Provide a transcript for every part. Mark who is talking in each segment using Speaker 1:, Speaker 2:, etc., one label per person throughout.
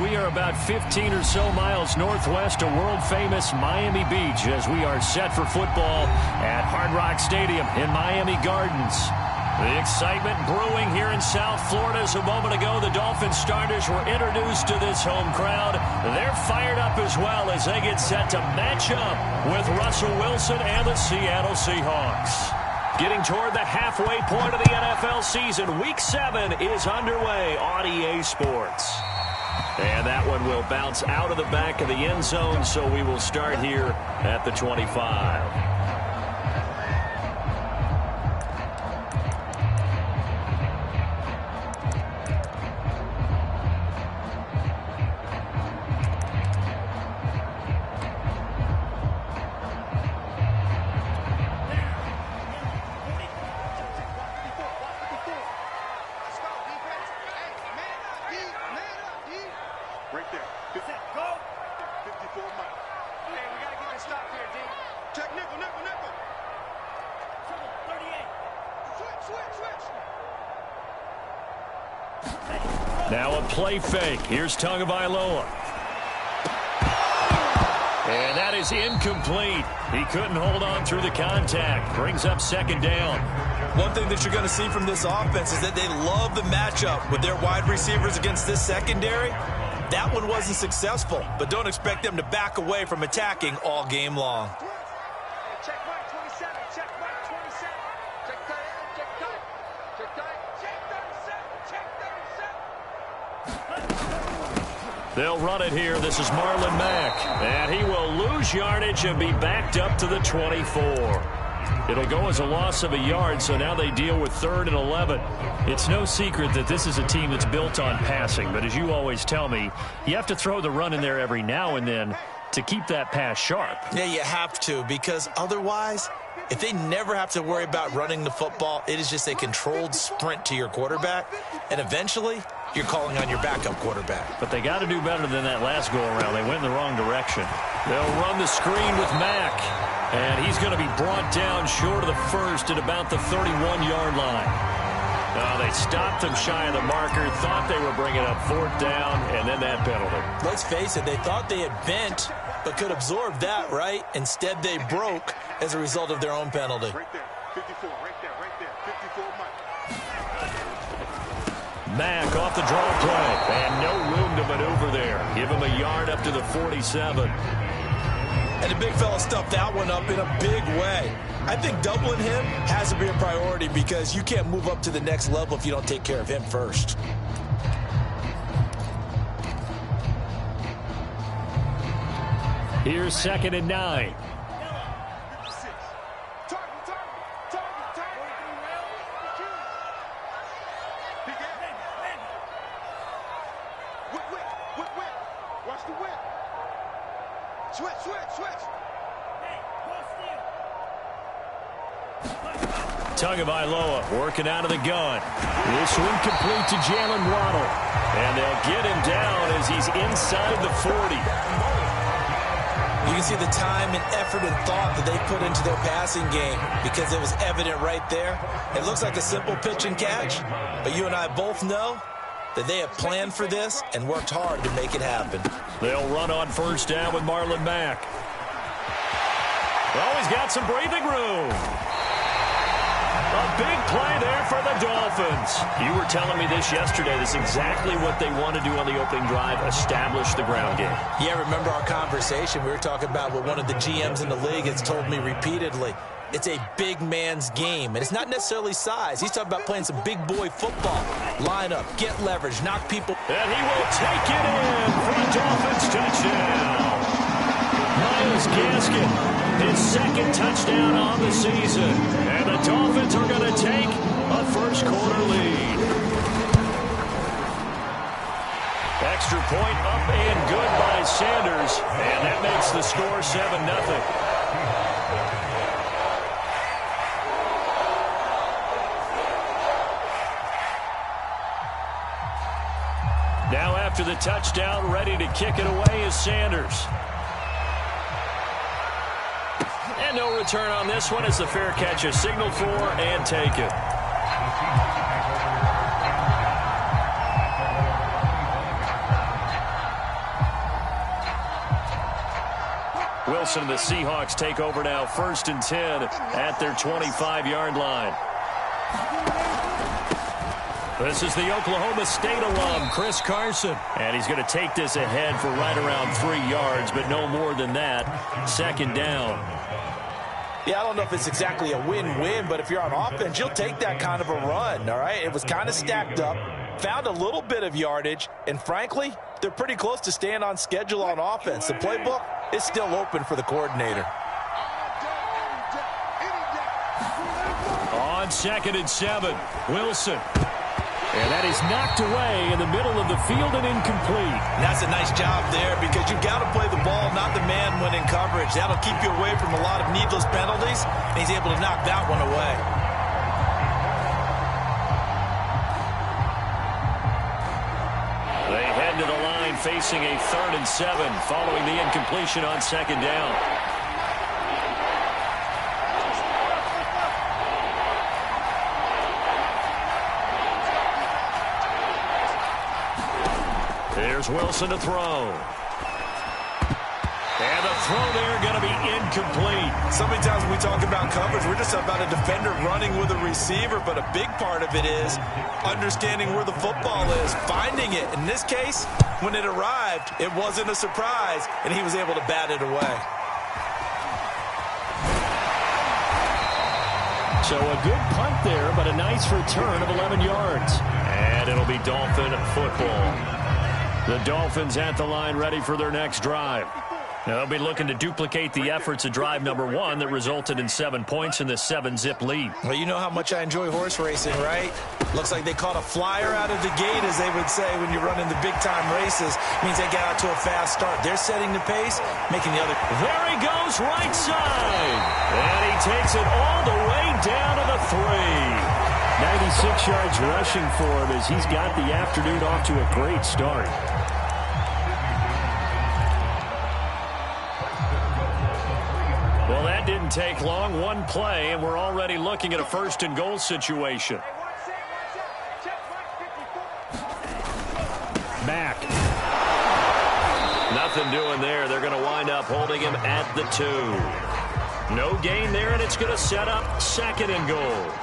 Speaker 1: We are about 15 or so miles northwest of world-famous Miami Beach as we are set for football at Hard Rock Stadium in Miami Gardens. The excitement brewing here in South Florida as a moment ago the Dolphins starters were introduced to this home crowd. They're fired up as well as they get set to match up with Russell Wilson and the Seattle Seahawks. Getting toward the halfway point of the NFL season, Week 7 is underway on EA Sports. And that one will bounce out of the back of the end zone, so we will start here at the 25. Now a play fake. Here's Tagovailoa. And that is incomplete. He couldn't hold on through the contact. Brings up second down.
Speaker 2: One thing that you're going to see from this offense is that they love the matchup with their wide receivers against this secondary. That one wasn't successful, but don't expect them to back away from attacking all game long.
Speaker 3: Check right 27, check right 27, check tight, check tight, check tight, check 37, check 37.
Speaker 1: They'll run it here. This is Marlon Mack. And he will lose yardage and be backed up to the 24. It'll go as a loss of a yard, so now they deal with 3rd and 11. It's no secret that this is a team that's built on passing, but as you always tell me, you have to throw the run in there every now and then to keep that pass sharp.
Speaker 2: Yeah, you have to, because otherwise, if they never have to worry about running the football, it is just a controlled sprint to your quarterback, and eventually you're calling on your backup quarterback.
Speaker 1: But they got to do better than that last go-around. They went in the wrong direction. They'll run the screen with Mack, and he's going to be brought down short of the first at about the 31-yard line. They stopped him shy of the marker, thought they were bringing up 4th down, and then that penalty.
Speaker 2: Let's face it, they thought they had bent, but could absorb that, right? Instead, they broke as a result of their own penalty.
Speaker 3: Right there, 54, right there, 54, Mike.
Speaker 1: Mack off the draw play, and no room to maneuver there. Give him a yard up to the 47.
Speaker 2: And the big fella stuffed that one up in a big way. I think doubling him has to be a priority because you can't move up to the next level if you don't take care of him first.
Speaker 1: Here's 2nd and 9.
Speaker 3: Watch the whip. Switch.
Speaker 1: Tagovailoa working out of the gun. This one complete to Jalen Waddle. And they'll get him down as he's inside the 40.
Speaker 2: You can see the time and effort and thought that they put into their passing game because it was evident right there. It looks like a simple pitch and catch, but you and I both know that they have planned for this and worked hard to make it happen.
Speaker 1: They'll run on 1st down with Marlon Mack. Oh, he's got some breathing room. A big play there for the Dolphins. You were telling me this yesterday. This is exactly what they want to do on the opening drive, establish the ground game.
Speaker 2: Yeah, remember our conversation? We were talking about what one of the GMs in the league has told me repeatedly. It's a big man's game, and it's not necessarily size. He's talking about playing some big boy football. Line up, get leverage, knock people.
Speaker 1: And he will take it in for a Dolphins touchdown. Myles Gaskin, his 2nd touchdown on the season. And the Dolphins are going to take a first-quarter lead. Extra point up and good by Sanders. And that makes the score 7-0. Now after the touchdown, ready to kick it away is Sanders. And no return on this one as the fair catch is signaled for and taken. Wilson and the Seahawks take over now, 1st and 10 at their 25-yard line. This is the Oklahoma State alum, Chris Carson. And he's going to take this ahead for right around 3 yards, but no more than that. 2nd down.
Speaker 2: Yeah, I don't know if it's exactly a win-win, but if you're on offense, you'll take that kind of a run, all right? It was kind of stacked up, found a little bit of yardage, and frankly, they're pretty close to staying on schedule on offense. The playbook is still open for the coordinator.
Speaker 1: On 2nd and 7, Wilson. And that is knocked away in the middle of the field and incomplete.
Speaker 2: And that's a nice job there because you've got to play the ball, not the man when in coverage. That'll keep you away from a lot of needless penalties, and he's able to knock that one away.
Speaker 1: They head to the line facing a 3rd and 7 following the incompletion on 2nd down. Here's Wilson to throw. And the throw there going to be incomplete.
Speaker 2: So many times when we talk about coverage, we're just about a defender running with a receiver, but a big part of it is understanding where the football is, finding it. In this case, when it arrived, it wasn't a surprise, and he was able to bat it away.
Speaker 1: So a good punt there, but a nice return of 11 yards. And it'll be Dolphin football. The Dolphins at the line ready for their next drive. Now they'll be looking to duplicate the efforts of drive number 1 that resulted in 7 points in the 7-zip lead.
Speaker 2: Well, you know how much I enjoy horse racing, right? Looks like they caught a flyer out of the gate, as they would say when you're running the big-time races. Means they got out to a fast start. They're setting the pace, making the other...
Speaker 1: There he goes, right side. And he takes it all the way down to the 3. 96 yards rushing for him as he's got the afternoon off to a great start. Well, that didn't take long. 1 play, and we're already looking at a 1st and goal situation. Back. Nothing doing there. They're going to wind up holding him at the 2. No gain there, and it's going to set up 2nd and goal.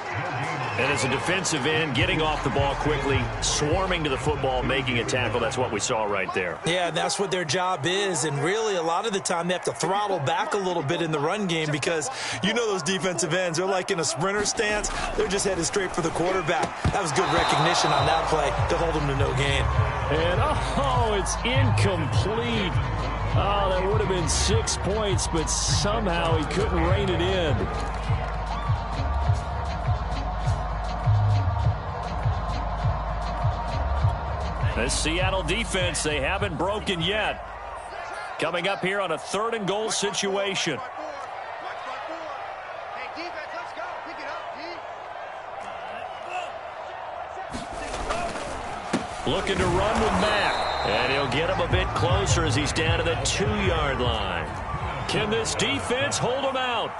Speaker 1: And as a defensive end, getting off the ball quickly, swarming to the football, making a tackle, that's what we saw right there.
Speaker 2: Yeah, and that's what their job is. And really, a lot of the time, they have to throttle back a little bit in the run game because you know those defensive ends, they're like in a sprinter stance. They're just headed straight for the quarterback. That was good recognition on that play to hold them to no gain.
Speaker 1: And, oh, it's incomplete. Oh, that would have been 6 points, but somehow he couldn't rein it in. This Seattle defense, they haven't broken yet. Coming up here on a 3rd and goal situation. Looking to run with Mack. And he'll get him a bit closer as he's down to the 2-yard line. Can this defense hold him out?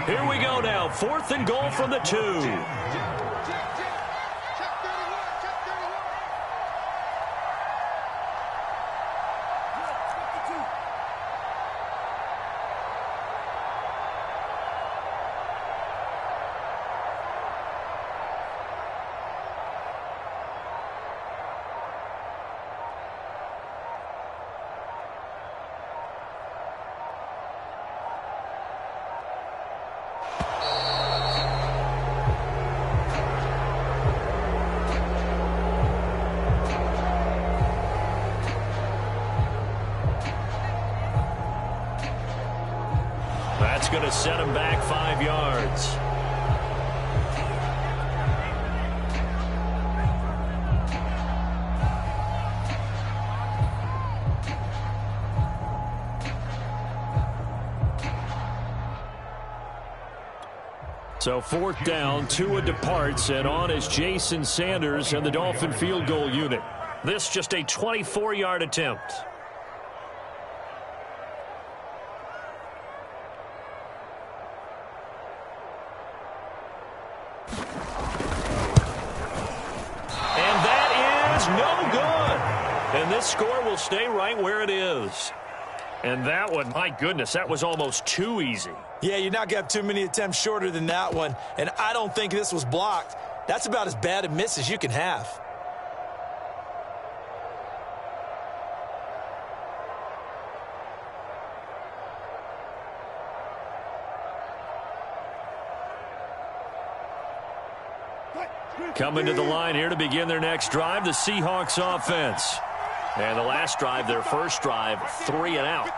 Speaker 1: Here we go now. 4th and goal from the 2. That's going to set him back 5 yards. So 4th down, Tua departs, and on is Jason Sanders and the Dolphin field goal unit. This just a 24-yard attempt. No good. And this score will stay right where it is. And that one, my goodness, that was almost too easy.
Speaker 2: Yeah, you're not going to have too many attempts shorter than that one, and I don't think this was blocked. That's about as bad a miss as you can have.
Speaker 1: Coming to the line here to begin their next drive, the Seahawks offense. And the last drive, their first drive, 3 and out.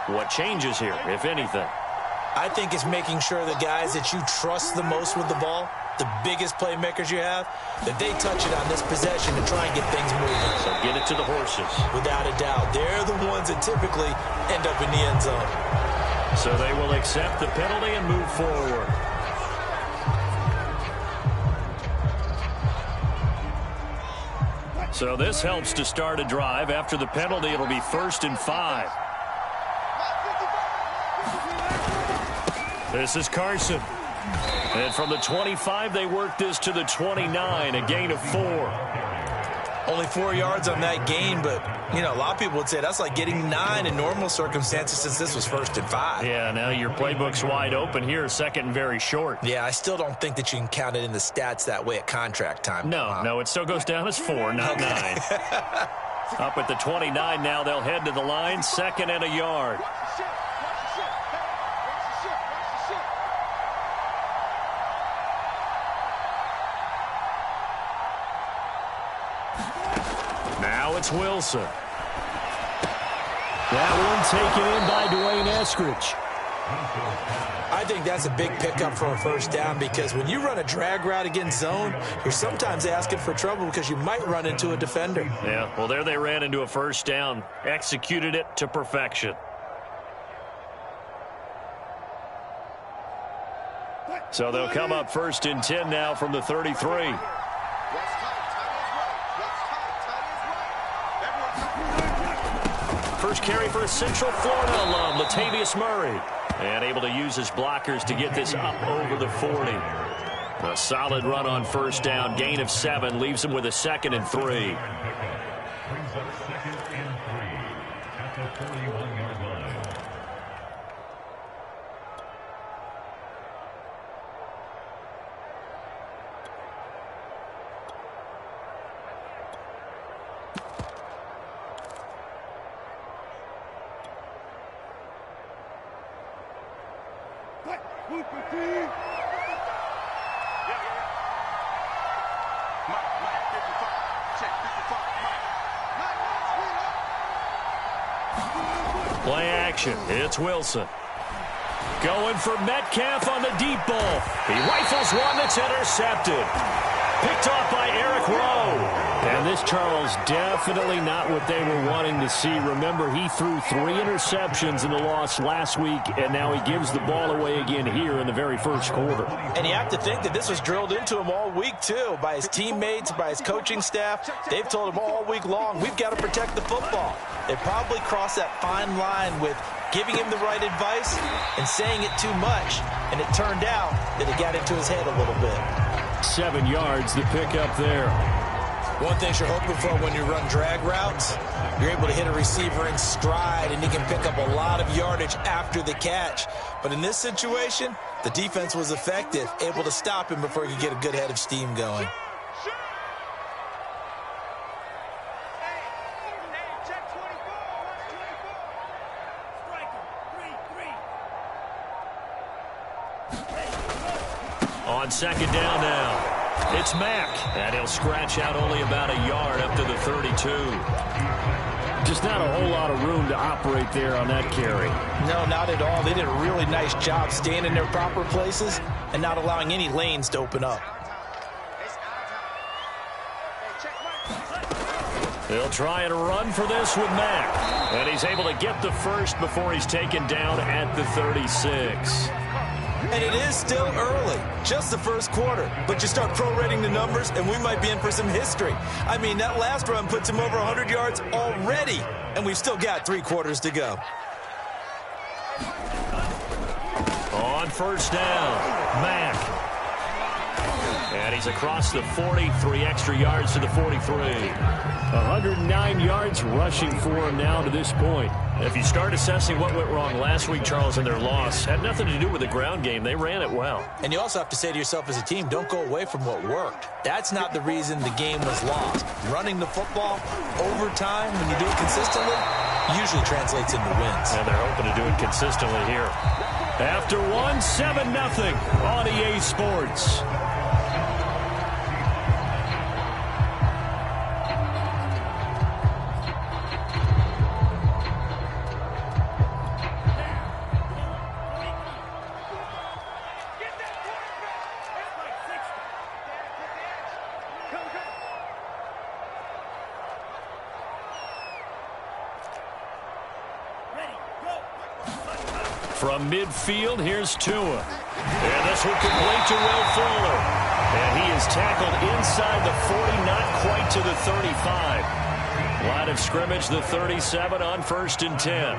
Speaker 1: What changes here, if anything?
Speaker 2: I think it's making sure the guys that you trust the most with the ball, the biggest playmakers you have, that they touch it on this possession to try and get things moving.
Speaker 1: So get it to the horses.
Speaker 2: Without a doubt. They're the ones that typically end up in the end zone.
Speaker 1: So they will accept the penalty and move forward. So this helps to start a drive. After the penalty, it'll be 1st and 5. This is Carson. And from the 25, they work this to the 29, a gain of 4.
Speaker 2: Only 4 yards on that gain, but, you know, a lot of people would say that's like getting 9 in normal circumstances since this was 1st and 5.
Speaker 1: Yeah, now your playbook's wide open here, 2nd and very short.
Speaker 2: Yeah, I still don't think that you can count it in the stats that way at contract time.
Speaker 1: No, it still goes down as 4, not 9. Up at the 29 now, they'll head to the line, 2nd and a yard. Now it's Wilson. That one taken in by Dwayne Eskridge.
Speaker 2: I think that's a big pickup for a first down because when you run a drag route against zone, you're sometimes asking for trouble because you might run into a defender.
Speaker 1: Yeah, well, there they ran into a first down, executed it to perfection. So they'll come up 1st and 10 now from the 33. First carry for a Central Florida alum, Latavius Murray. And able to use his blockers to get this up over the 40. A solid run on first down. Gain of 7 leaves him with a 2nd and 3.
Speaker 4: Brings up 2nd and 3 at the 41-yard line.
Speaker 1: Play action. It's Wilson. Going for Metcalf on the deep ball. He rifles one that's intercepted. Picked off by Eric Rowe. And this, Charles, definitely not what they were wanting to see. Remember, he threw 3 interceptions in the loss last week, and now he gives the ball away again here in the very first quarter.
Speaker 2: And you have to think that this was drilled into him all week, too, by his teammates, by his coaching staff. They've told him all week long, we've got to protect the football. They probably crossed that fine line with giving him the right advice and saying it too much. And it turned out that it got into his head a little bit.
Speaker 1: 7 yards, the pickup there.
Speaker 2: One thing you're hoping for when you run drag routes, you're able to hit a receiver in stride, and he can pick up a lot of yardage after the catch. But in this situation, the defense was effective, able to stop him before he could get a good head of steam going.
Speaker 1: On 2nd down now. It's Mack, and he'll scratch out only about a yard up to the 32. Just not a whole lot of room to operate there on that carry.
Speaker 2: No, not at all. They did a really nice job staying in their proper places and not allowing any lanes to open up.
Speaker 1: He'll try and run for this with Mack. And he's able to get the first before he's taken down at the 36.
Speaker 2: And it is still early, just the first quarter. But you start prorating the numbers, and we might be in for some history. I mean, that last run puts him over 100 yards already, and we've still got 3 quarters to go.
Speaker 1: On first down, Mack. And he's across the 40, 3 extra yards to the 43. 109 yards rushing for him now to this point. If you start assessing what went wrong last week, Charles, in their loss, had nothing to do with the ground game. They ran it well.
Speaker 2: And you also have to say to yourself as a team, don't go away from what worked. That's not the reason the game was lost. Running the football over time, when you do it consistently, usually translates into wins.
Speaker 1: And they're hoping to do it consistently here. After one, 7-0 on EA Sports. From midfield, here's Tua. And this will complete to Will Fuller. And he is tackled inside the 40, not quite to the 35. Line of scrimmage, the 37 on 1st and 10.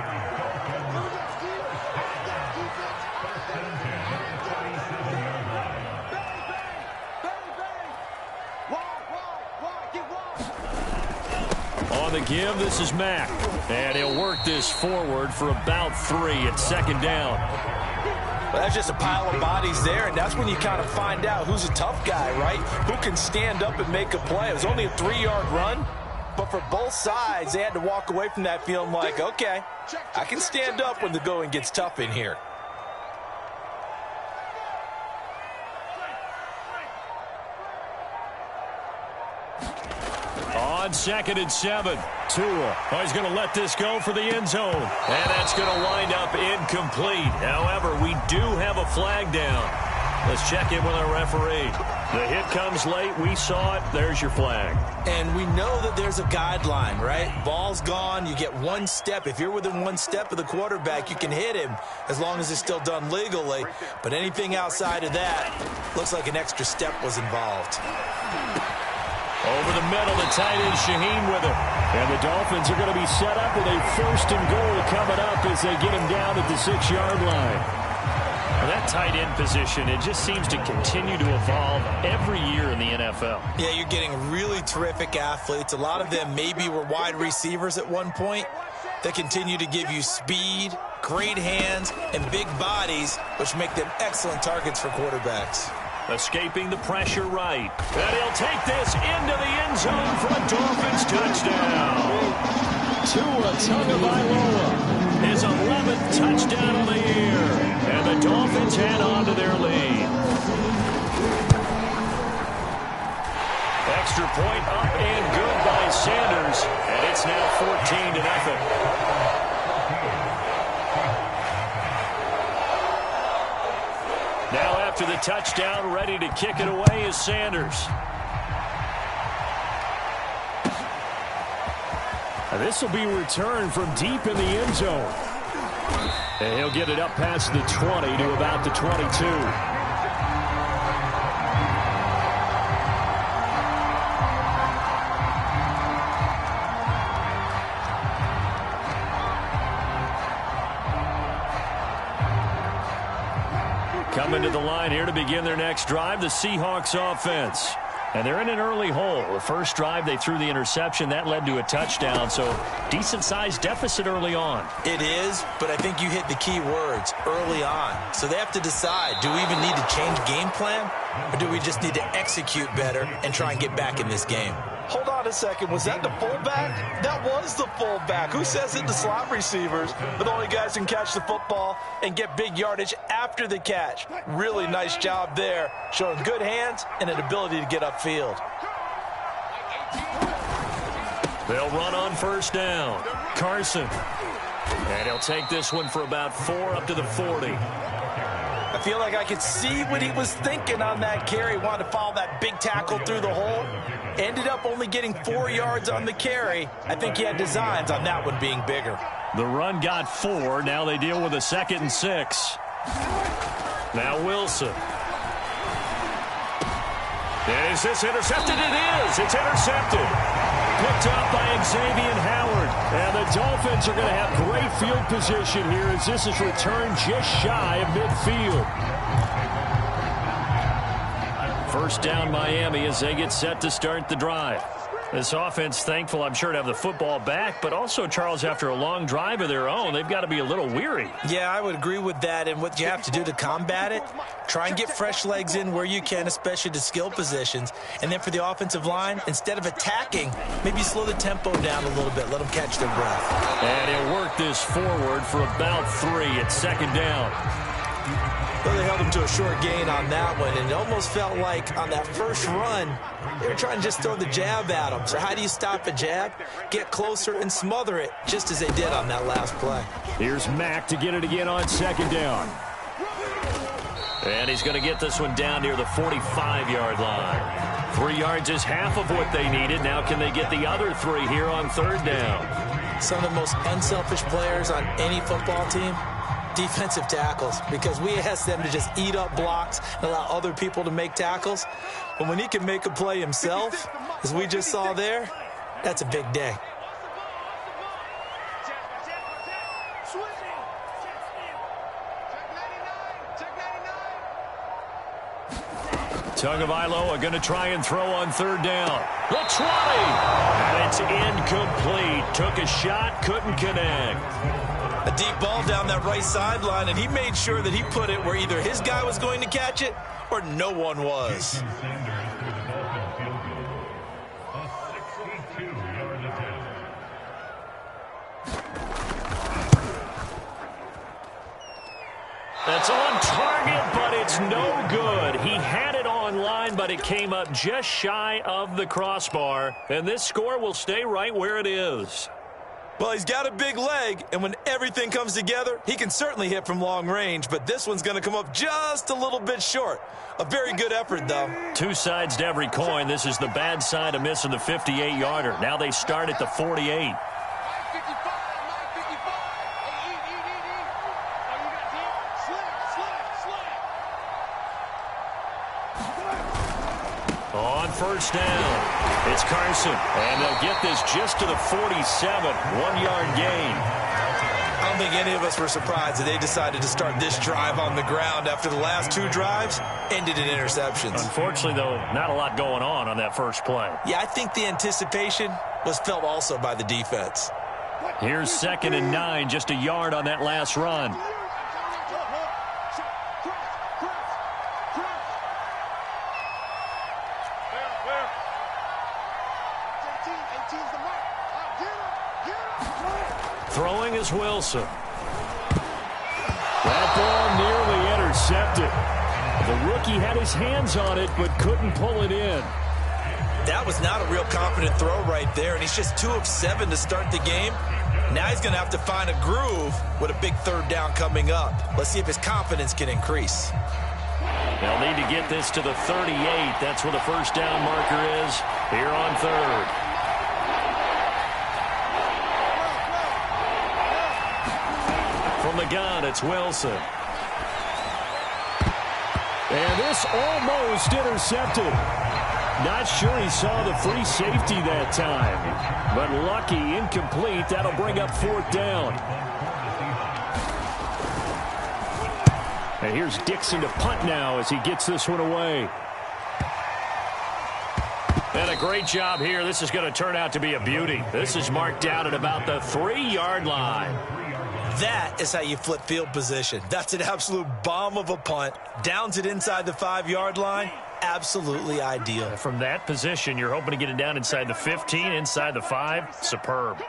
Speaker 1: On the give, this is Mack. And he'll work this forward for about 3 at 2nd down.
Speaker 2: Well, that's just a pile of bodies there, and that's when you kind of find out who's a tough guy, right? Who can stand up and make a play. It was only a 3-yard run, but for both sides, they had to walk away from that feeling like, okay, I can stand up when the going gets tough in here.
Speaker 1: On 2nd and 7, Tua. Oh, he's going to let this go for the end zone. And that's going to wind up incomplete. However, we do have a flag down. Let's check in with our referee. The hit comes late. We saw it. There's your flag.
Speaker 2: And we know that there's a guideline, right? Ball's gone. You get 1 step. If you're within 1 step of the quarterback, you can hit him as long as it's still done legally. But anything outside of that looks like an extra step was involved.
Speaker 1: Over the middle, the tight end Shaheen with it. And the Dolphins are going to be set up with a 1st and goal coming up as they get him down at the 6-yard line. Well, that tight end position, it just seems to continue to evolve every year in the NFL.
Speaker 2: Yeah, you're getting really terrific athletes. A lot of them maybe were wide receivers at one point that continue to give you speed, great hands, and big bodies, which make them excellent targets for quarterbacks.
Speaker 1: Escaping the pressure right. And he'll take this into the end zone for a Dolphins touchdown. Tua Tagovailoa, his 11th touchdown of the year. And the Dolphins head on to their lead. Extra point up and good by Sanders. And it's now 14-0. Now after the touchdown, ready to kick it away is Sanders. And this will be returned from deep in the end zone. And he'll get it up past the 20 to about the 22. Coming to the line here to begin their next drive, the Seahawks offense. And they're in an early hole. The first drive, they threw the interception. That led to a touchdown, so decent-sized deficit early on.
Speaker 2: It is, but I think you hit the key words, early on. So they have to decide, do we even need to change game plan, or do we just need to execute better and try and get back in this game? Hold on a second. Was that the fullback? That was the fullback. Who says it to slot receivers? But the only guys who can catch the football and get big yardage after the catch. Really nice job there, showing good hands and an ability to get upfield.
Speaker 1: They'll run on 1st down. Carson. And he'll take this one for about 4 up to the 40.
Speaker 2: I feel like I could see what he was thinking on that carry. Wanted to follow that big tackle through the hole. Ended up only getting 4 yards on the carry. I think he had designs on that one being bigger.
Speaker 1: The run got 4. Now they deal with a 2nd and 6. Now Wilson. Is this intercepted? It is. It's intercepted. Picked up by Xavier Howard. And the Dolphins are going to have great field position here as this is returned just shy of midfield. first down Miami as they get set to start the drive. This offense thankful, I'm sure, to have the football back, but also, Charles, after a long drive of their own, they've got to be a little weary.
Speaker 2: Yeah, I would agree with that, and what you have to do to combat it, try and get fresh legs in where you can, especially to skill positions, and then for the offensive line, instead of attacking, maybe slow the tempo down a little bit, let them catch their breath.
Speaker 1: And he'll work this forward for about 3 at second down.
Speaker 2: Well, they held him to a short gain on that one, and it almost felt like on that first run, they were trying to just throw the jab at him. So how do you stop a jab? Get closer and smother it, just as they did on that last play.
Speaker 1: Here's Mack to get it again on second down. And he's going to get this one down near the 45-yard line. 3 yards is half of what they needed. Now can they get the other 3 here on third down?
Speaker 2: Some of the most unselfish players on any football team, defensive tackles, because we ask them to just eat up blocks and allow other people to make tackles. But when he can make a play himself, as we just saw there, that's a big day.
Speaker 1: Tagovailoa are going to try and throw on third down. The 20! And it's incomplete. Took a shot, couldn't connect.
Speaker 2: A deep ball down that right sideline, and he made sure that he put it where either his guy was going to catch it or no one was.
Speaker 1: That's on target, but it's no good. He had it on line, but it came up just shy of the crossbar, and this score will stay right where it is.
Speaker 2: Well, he's got a big leg, and when everything comes together, he can certainly hit from long range, but this one's going to come up just a little bit short. A very good effort, though. 2
Speaker 1: sides to every coin. This is the bad side of missing the 58-yarder. Now they start at the 48. On first down, it's Carson, and they'll get this just to the 47, 1-yard gain.
Speaker 2: I don't think any of us were surprised that they decided to start this drive on the ground after the last 2 drives ended in interceptions.
Speaker 1: Unfortunately, though, not a lot going on that first play.
Speaker 2: Yeah, I think the anticipation was felt also by the defense.
Speaker 1: Here's 2nd and 9, just a yard on that last run. Throwing is Wilson. That ball nearly intercepted. The rookie had his hands on it, but couldn't pull it in.
Speaker 2: That was not a real confident throw right there, and he's just 2 of 7 to start the game. Now he's going to have to find a groove with a big third down coming up. Let's see if his confidence can increase.
Speaker 1: They'll need to get this to the 38. That's where the first down marker is here on third. From the gun, it's Wilson. And this almost intercepted. Not sure he saw the free safety that time. But lucky, incomplete. That'll bring up 4th down. And here's Dixon to punt now as he gets this one away. And a great job here. This is going to turn out to be a beauty. This is marked down at about the 3-yard line.
Speaker 2: That is how you flip field position. That's an absolute bomb of a punt. Downs it inside the 5-yard line. Absolutely ideal.
Speaker 1: From that position, you're hoping to get it down inside the 15, inside the 5. Superb.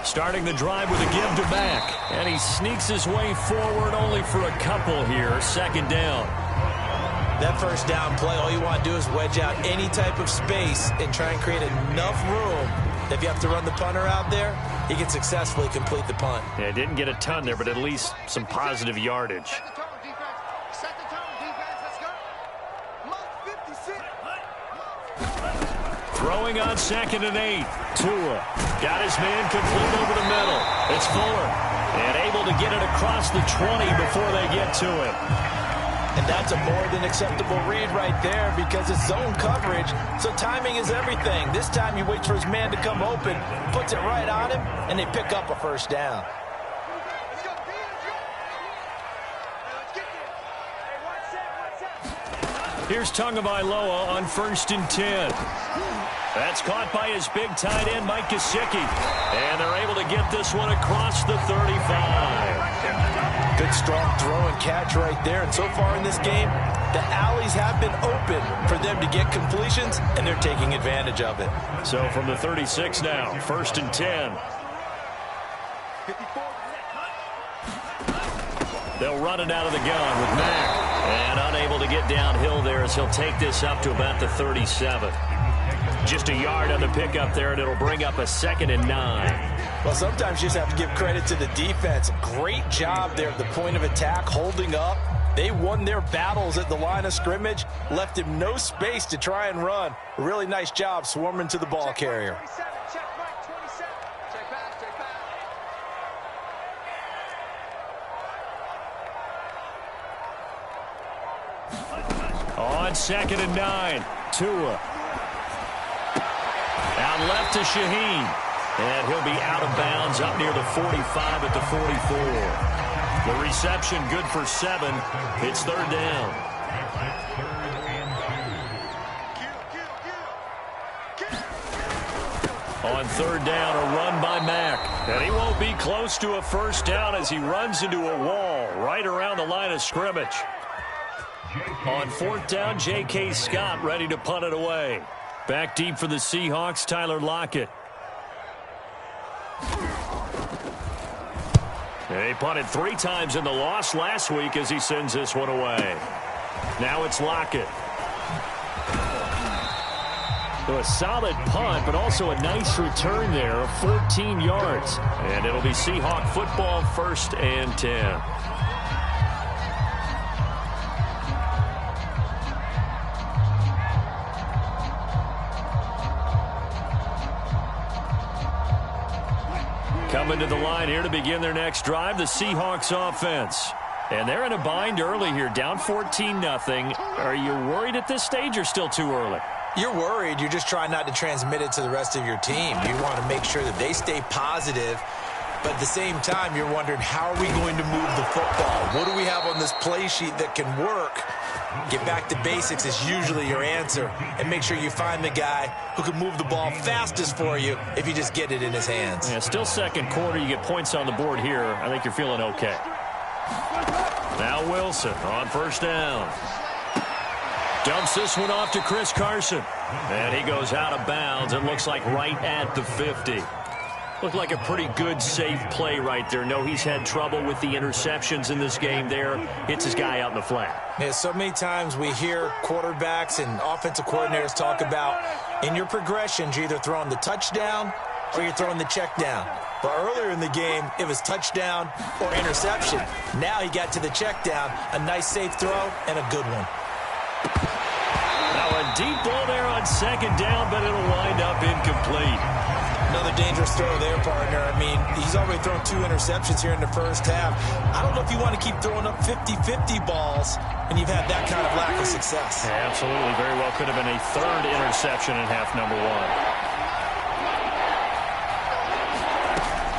Speaker 1: Starting the drive with a give to Mack. And he sneaks his way forward only for a couple here. 2nd down.
Speaker 2: That first down play, all you want to do is wedge out any type of space and try and create enough room that if you have to run the punter out there, he can successfully complete the punt.
Speaker 1: Yeah, didn't get a ton there, but at least some positive yardage. Throwing on 2nd and 8. Tua got his man complete over the middle. It's Fuller. And able to get it across the 20 before they get to it.
Speaker 2: And that's a more than acceptable read right there because it's zone coverage, so timing is everything. This time he waits for his man to come open, puts it right on him, and they pick up a first down.
Speaker 1: Here's Tagovailoa on 1st and 10. That's caught by his big tight end, Mike Gesicki. And they're able to get this one across the 35.
Speaker 2: Good, strong throw and catch right there. And so far in this game, the alleys have been open for them to get completions, and they're taking advantage of it.
Speaker 1: So from the 36 now, 1st and 10. They'll run it out of the gun with Mack. And unable to get downhill there as he'll take this up to about the 37. Just a yard on the pickup there, and it'll bring up a 2nd and 9.
Speaker 2: Well, sometimes you just have to give credit to the defense. Great job there at the point of attack, holding up. They won their battles at the line of scrimmage, left him no space to try and run. A really nice job swarming to the ball carrier.
Speaker 3: Check right 27. Check back, check back.
Speaker 1: On 2nd and 9, Tua. Out left to Shaheen. And he'll be out of bounds up near the 45 at the 44. The reception good for 7. It's 3rd down. On 3rd down, a run by Mack. And he won't be close to a 1st down as he runs into a wall right around the line of scrimmage. On 4th down, J.K. Scott ready to punt it away. Back deep for the Seahawks, Tyler Lockett. He punted 3 times in the loss last week as he sends this one away. Now it's Lockett. So a solid punt, but also a nice return there of 14 yards. And it'll be Seahawk football, 1st and 10. Coming to the line here to begin their next drive, the Seahawks offense. And they're in a bind early here, down 14-0. Are you worried at this stage or still too early?
Speaker 2: You're worried. You're just trying not to transmit it to the rest of your team. You want to make sure that they stay positive. But at the same time, you're wondering, how are we going to move the football? What do we have on this play sheet that can work? Get back to basics is usually your answer. And make sure you find the guy who can move the ball fastest for you if you just get it in his hands.
Speaker 1: Yeah, still 2nd quarter. You get points on the board here. I think you're feeling okay. Now Wilson on 1st down. Dumps this one off to Chris Carson. And he goes out of bounds. It looks like right at the 50. Looked like a pretty good, safe play right there. No, he's had trouble with the interceptions in this game there. Hits his guy out in the flat.
Speaker 2: Yeah, so many times we hear quarterbacks and offensive coordinators talk about in your progressions, you're either throwing the touchdown or you're throwing the check down. But earlier in the game, it was touchdown or interception. Now he got to the check down, a nice safe throw and a good one.
Speaker 1: Now a deep ball there on 2nd down, but it'll wind up incomplete.
Speaker 2: Another dangerous throw there, partner. I mean, he's already thrown 2 interceptions here in the first half. I don't know if you want to keep throwing up 50-50 balls when you've had that kind of lack of success.
Speaker 1: Yeah, absolutely. Very well could have been a 3rd interception in half number 1.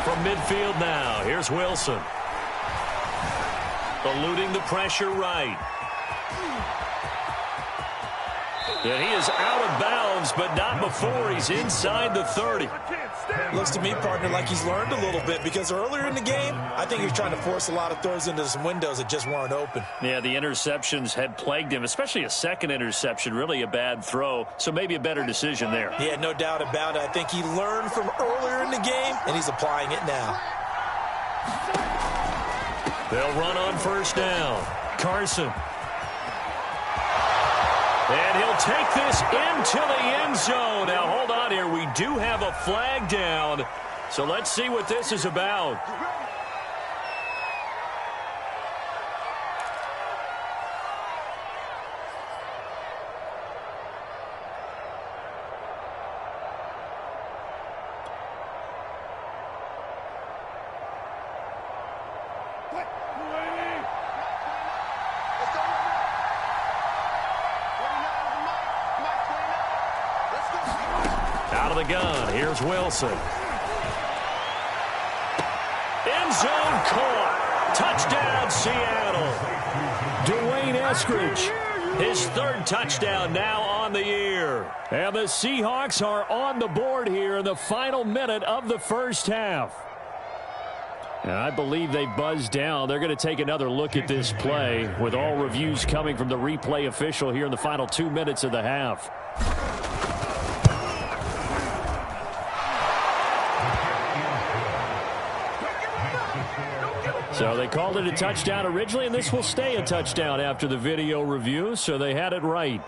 Speaker 1: From midfield now, here's Wilson. Eluding the pressure right. And he is out of bounds, but not before he's inside the 30.
Speaker 2: Looks to me, partner, like he's learned a little bit, because earlier in the game, I think he was trying to force a lot of throws into some windows that just weren't open.
Speaker 1: Yeah, the interceptions had plagued him, especially a 2nd interception, really a bad throw, so maybe a better decision there.
Speaker 2: Yeah, no doubt about it. I think he learned from earlier in the game, and he's applying it now.
Speaker 1: They'll run on 1st down. Carson. And he'll take this into the end zone. Now, hold on here. We do have a flag down. So let's see what this is about. Out of the gun, here's Wilson. End zone caught. Touchdown, Seattle. Dwayne Eskridge His third touchdown now on the year. And the Seahawks are on the board here in the final minute of the first half. And I believe they buzzed down. They're going to take another look at this play with all reviews coming from the replay official here in the final 2 minutes of the half. So they called it a touchdown originally, and this will stay a touchdown after the video review, so they had it right.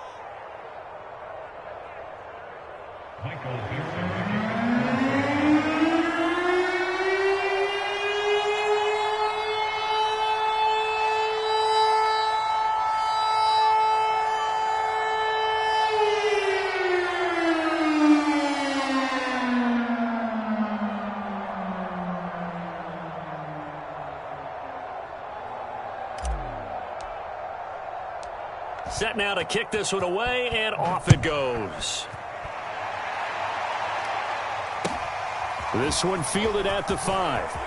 Speaker 1: Set now to kick this one away, and off it goes. This one fielded at the 5.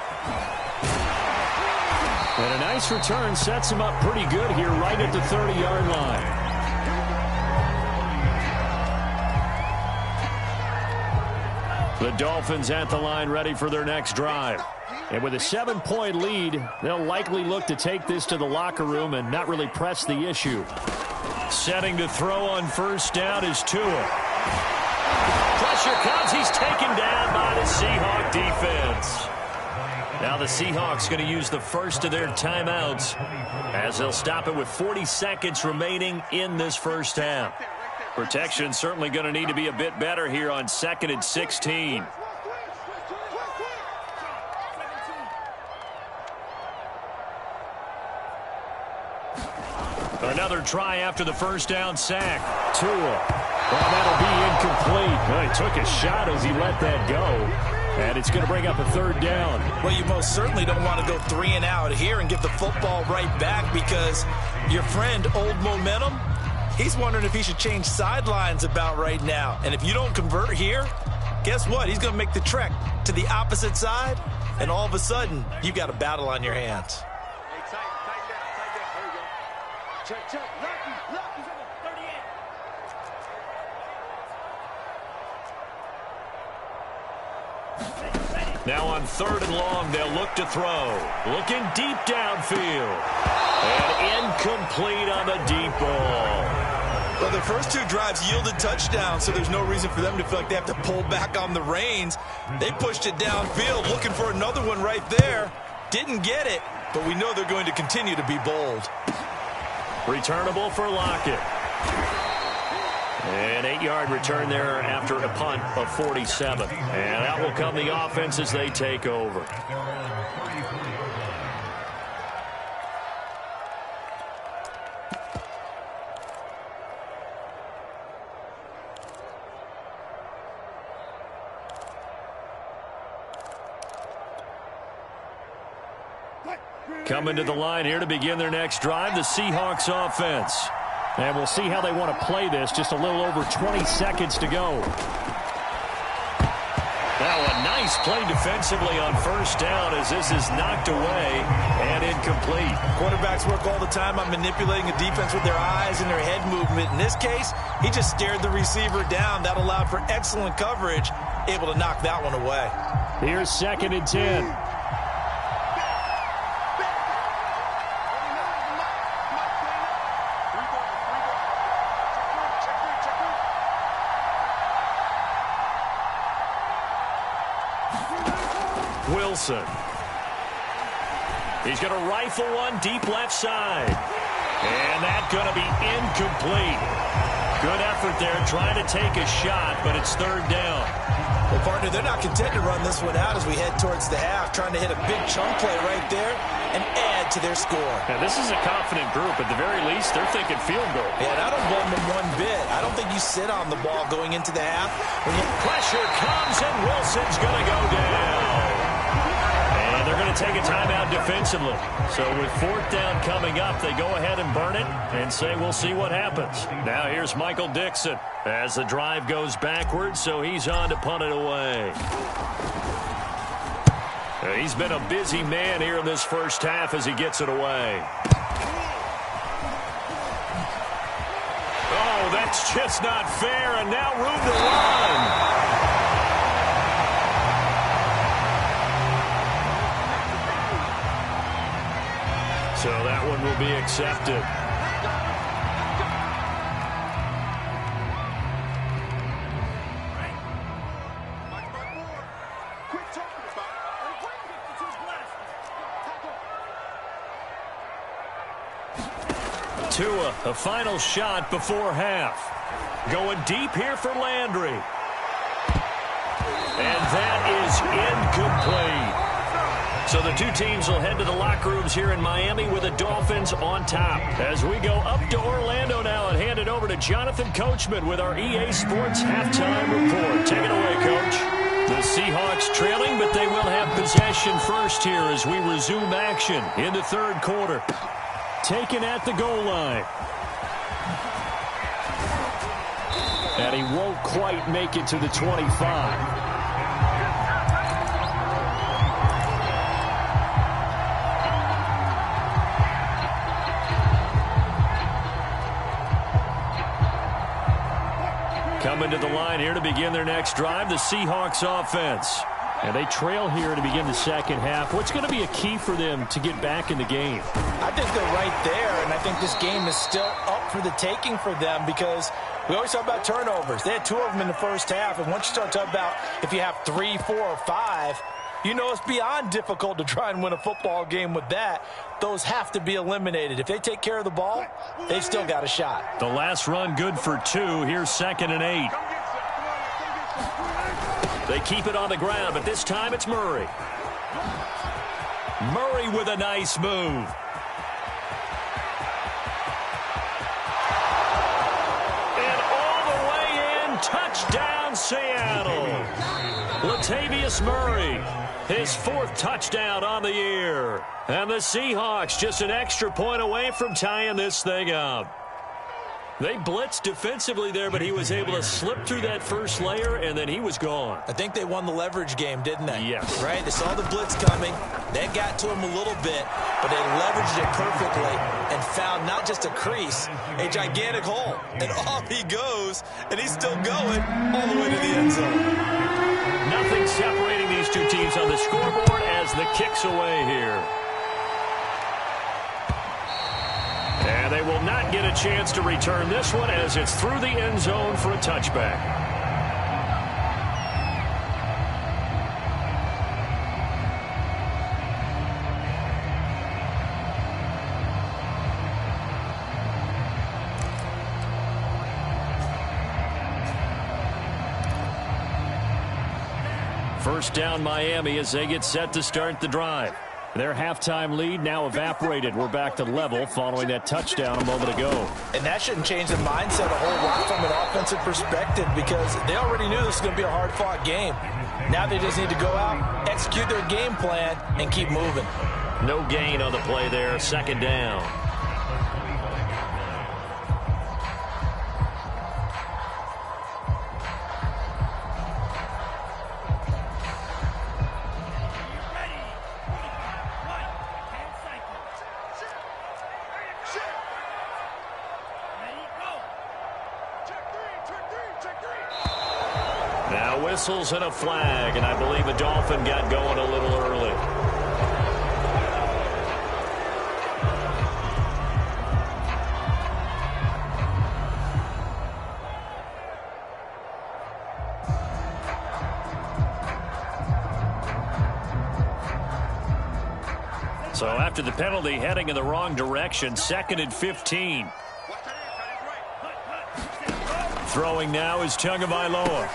Speaker 1: And a nice return sets him up pretty good here right at the 30-yard line. The Dolphins at the line ready for their next drive. And with a 7-point lead, they'll likely look to take this to the locker room and not really press the issue. Setting to throw on first down is Tua. Pressure comes. He's taken down by the Seahawk defense. Now the Seahawks going to use the first of their timeouts as they'll stop it with 40 seconds remaining in this first half. Protection certainly going to need to be a bit better here on 2nd and 16. Another try after the first down sack. Tua. Well, that'll be incomplete. Well, he took a shot as he let that go. And it's going to bring up a 3rd down.
Speaker 2: Well, you most certainly don't want to go 3 and out here and get the football right back because your friend, Old Momentum, he's wondering if he should change sidelines about right now. And if you don't convert here, guess what? He's going to make the trek to the opposite side, and all of a sudden, you've got a battle on your hands.
Speaker 3: Check. Lucky. He's on the 38.
Speaker 1: Now on 3rd and long, they'll look to throw. Looking deep downfield. And incomplete on the deep ball.
Speaker 2: Well, their first 2 drives yielded touchdowns, so there's no reason for them to feel like they have to pull back on the reins. They pushed it downfield, looking for another one right there. Didn't get it, but we know they're going to continue to be bold.
Speaker 1: Returnable for Lockett. An 8-yard return there after a punt of 47. And out will come the offense as they take over. Coming to the line here to begin their next drive, the Seahawks offense. And we'll see how they want to play this. Just a little over 20 seconds to go. Now a nice play defensively on first down as this is knocked away and incomplete.
Speaker 2: Quarterbacks work all the time on manipulating a defense with their eyes and their head movement. In this case, he just stared the receiver down. That allowed for excellent coverage, able to knock that one away.
Speaker 1: Here's 2nd and 10. Wilson. He's going to rifle one deep left side. And that's going to be incomplete. Good effort there trying to take a shot, but it's 3rd down.
Speaker 2: Well, partner, they're not content to run this one out as we head towards the half, trying to hit a big chunk play right there and add to their score.
Speaker 1: Now, this is a confident group. At the very least, they're thinking field goal.
Speaker 2: Yeah, and I don't blame them one bit. I don't think you sit on the ball going into the half.
Speaker 1: Pressure comes, and Wilson's going to go down. And they're going to take a timeout defensively. So with 4th down coming up, they go ahead and burn it and say we'll see what happens. Now here's Michael Dixon as the drive goes backwards, so he's on to punt it away. He's been a busy man here in this first half as he gets it away. It's just not fair, and now room to run. So that one will be accepted. Tua, a final shot before half. Going deep here for Landry. And that is incomplete. So the two teams will head to the locker rooms here in Miami with the Dolphins on top. As we go up to Orlando now and hand it over to Jonathan Coachman with our EA Sports halftime report. Take it away, Coach. The Seahawks trailing, but they will have possession first here as we resume action in the third quarter. Taken at the goal line. And he won't quite make it to the 25. Coming to the line here to begin their next drive, the Seahawks offense. And they trail here to begin the second half. What's going to be a key for them to get back in the game?
Speaker 2: I think they're right there, and I think this game is still up for the taking for them because we always talk about turnovers. They had 2 of them in the first half, and once you start talking about if you have 3, 4, or 5, you know it's beyond difficult to try and win a football game with that. Those have to be eliminated. If they take care of the ball, they've still got a shot.
Speaker 1: The last run good for 2. Here's 2nd and 8. They keep it on the ground, but this time it's Murray. Murray with a nice move. And all the way in, touchdown Seattle. Latavius Murray, his 4th touchdown on the year. And the Seahawks just an extra point away from tying this thing up. They blitzed defensively there, but he was able to slip through that first layer, and then he was gone.
Speaker 2: I think they won the leverage game, didn't they?
Speaker 1: Yes.
Speaker 2: Right? They saw the blitz coming. That got to him a little bit, but they leveraged it perfectly and found not just a crease, a gigantic hole. And off he goes, and he's still going all the way to the end zone.
Speaker 1: Nothing separating these two teams on the scoreboard as the kick's away here. And they will not get a chance to return this one as it's through the end zone for a touchback. First down Miami as they get set to start the drive. Their halftime lead now evaporated. We're back to level following that touchdown a moment ago.
Speaker 2: And that shouldn't change the mindset a whole lot from an offensive perspective because they already knew this was going to be a hard-fought game. Now they just need to go out, execute their game plan, and keep moving.
Speaker 1: No gain on the play there. 2nd down. Whistles and a flag, and I believe a Dolphin got going a little early. So after the penalty, heading in the wrong direction, 2nd and 15. Throwing now is Tagovailoa.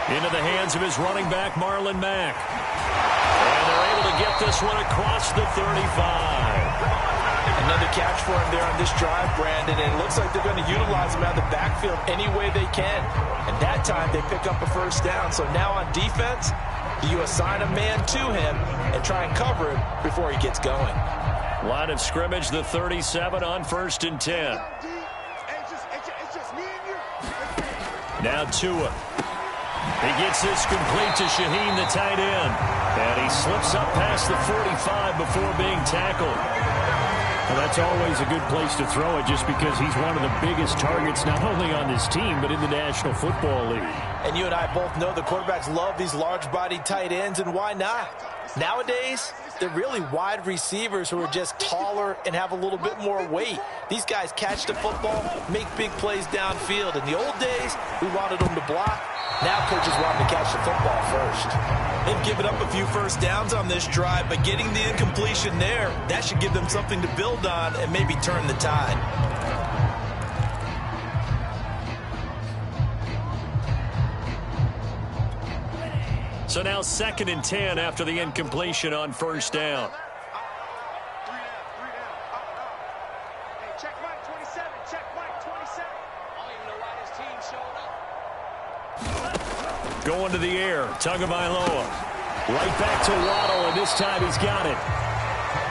Speaker 1: Into the hands of his running back, Marlon Mack. And they're able to get this one across the 35.
Speaker 2: Another catch for him there on this drive, Brandon. And it looks like they're going to utilize him out of the backfield any way they can. And that time they pick up a first down. So now on defense, do you assign a man to him and try and cover him before he gets going?
Speaker 1: Line of scrimmage, the 37 on 1st and 10. Now Tua. He gets this complete to Shaheen, the tight end. And he slips up past the 45 before being tackled. Well, that's always a good place to throw it just because he's one of the biggest targets not only on this team but in the National Football League.
Speaker 2: And you and I both know the quarterbacks love these large-bodied tight ends, and why not? Nowadays, they're really wide receivers who are just taller and have a little bit more weight. These guys catch the football, make big plays downfield. In the old days, we wanted them to block. Now coaches want them to catch the football first. They've given up a few first downs on this drive, but getting the incompletion there, that should give them something to build on and maybe turn the tide.
Speaker 1: So now 2nd and 10 after the incompletion on first down.
Speaker 3: Check Mike 27. Check Mike 27. I don't even know why this team showed up.
Speaker 1: Going to the air, Tagovailoa. Right back to Waddle, and this time he's got it.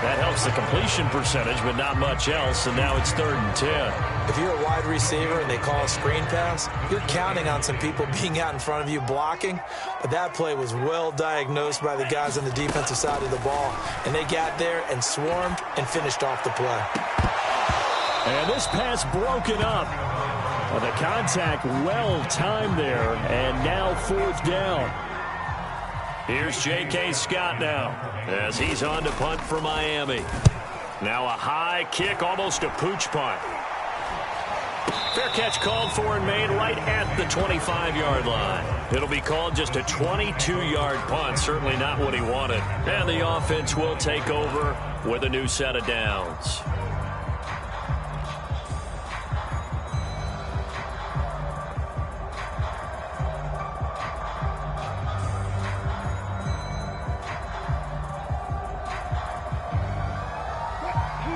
Speaker 1: That helps the completion percentage, but not much else, and now it's 3rd and 10.
Speaker 2: If you're a wide receiver and they call a screen pass, you're counting on some people being out in front of you blocking. But that play was well diagnosed by the guys on the defensive side of the ball, and they got there and swarmed and finished off the play.
Speaker 1: And this pass broken up. Well, the contact well timed there, and now 4th down. Here's J.K. Scott now as he's on to punt for Miami. Now a high kick, almost a pooch punt. Fair catch called for and made right at the 25-yard line. It'll be called just a 22-yard punt, certainly not what he wanted. And the offense will take over with a new set of downs.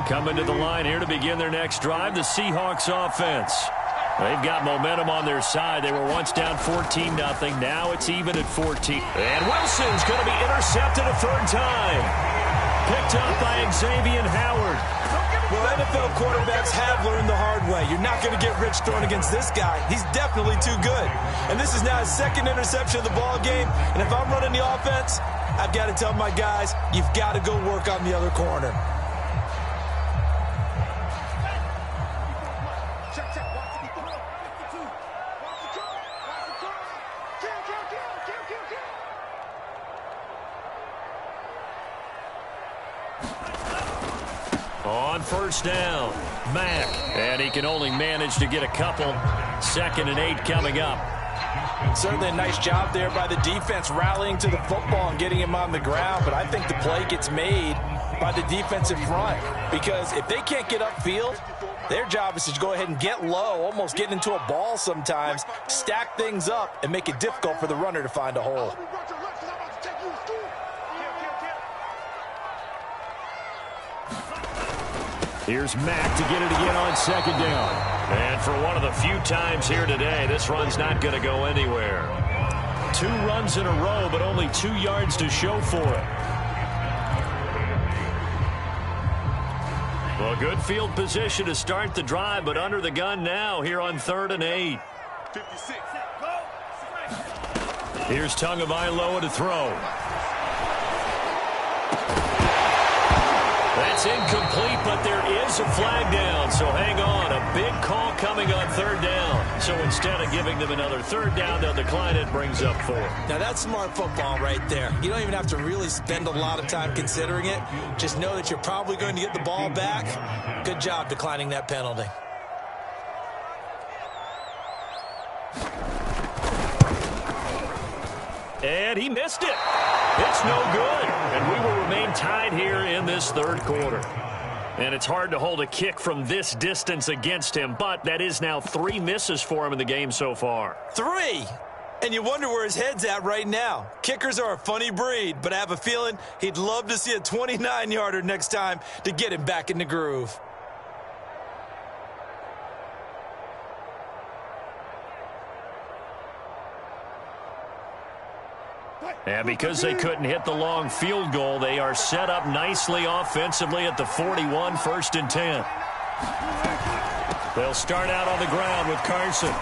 Speaker 1: Coming to the line here to begin their next drive, the Seahawks offense. They've got momentum on their side. They were once down 14-0. Now it's even at 14. And Wilson's going to be intercepted a 3rd time. Picked up by Xavier Howard.
Speaker 2: Well, NFL quarterbacks have learned the hard way. You're not going to get rich throwing against this guy. He's definitely too good. And this is now his 2nd interception of the ball game. And if I'm running the offense, I've got to tell my guys, you've got to go work on the other corner.
Speaker 1: On first down, Mack. And he can only manage to get a couple. 2nd and 8 coming up.
Speaker 2: Certainly a nice job there by the defense rallying to the football and getting him on the ground. But I think the play gets made by the defensive front. Because if they can't get upfield, their job is to go ahead and get low, almost get into a ball sometimes, stack things up, and make it difficult for the runner to find a hole.
Speaker 1: Here's Mack to get it again on 2nd down. And for one of the few times here today, this run's not going to go anywhere. 2 runs in a row, but only 2 yards to show for it. Well, good field position to start the drive, but under the gun now here on 3rd and 8.
Speaker 3: 56.
Speaker 1: Here's Tagovailoa to throw. That's incomplete, but there is a flag down, so hang on. A big call coming on 3rd down. So instead of giving them another 3rd down, they'll decline it, brings up 4.
Speaker 2: Now that's smart football right there. You don't even have to really spend a lot of time considering it. Just know that you're probably going to get the ball back. Good job declining that penalty.
Speaker 1: And he missed it. It's no good. And we will remain tied here in this 3rd quarter. And it's hard to hold a kick from this distance against him, but that is now 3 misses for him in the game so far.
Speaker 2: 3? And you wonder where his head's at right now. Kickers are a funny breed, but I have a feeling he'd love to see a 29-yarder next time to get him back in the groove.
Speaker 1: And because they couldn't hit the long field goal, they are set up nicely offensively at the 41, 1st and 10. They'll start out on the ground with Carson.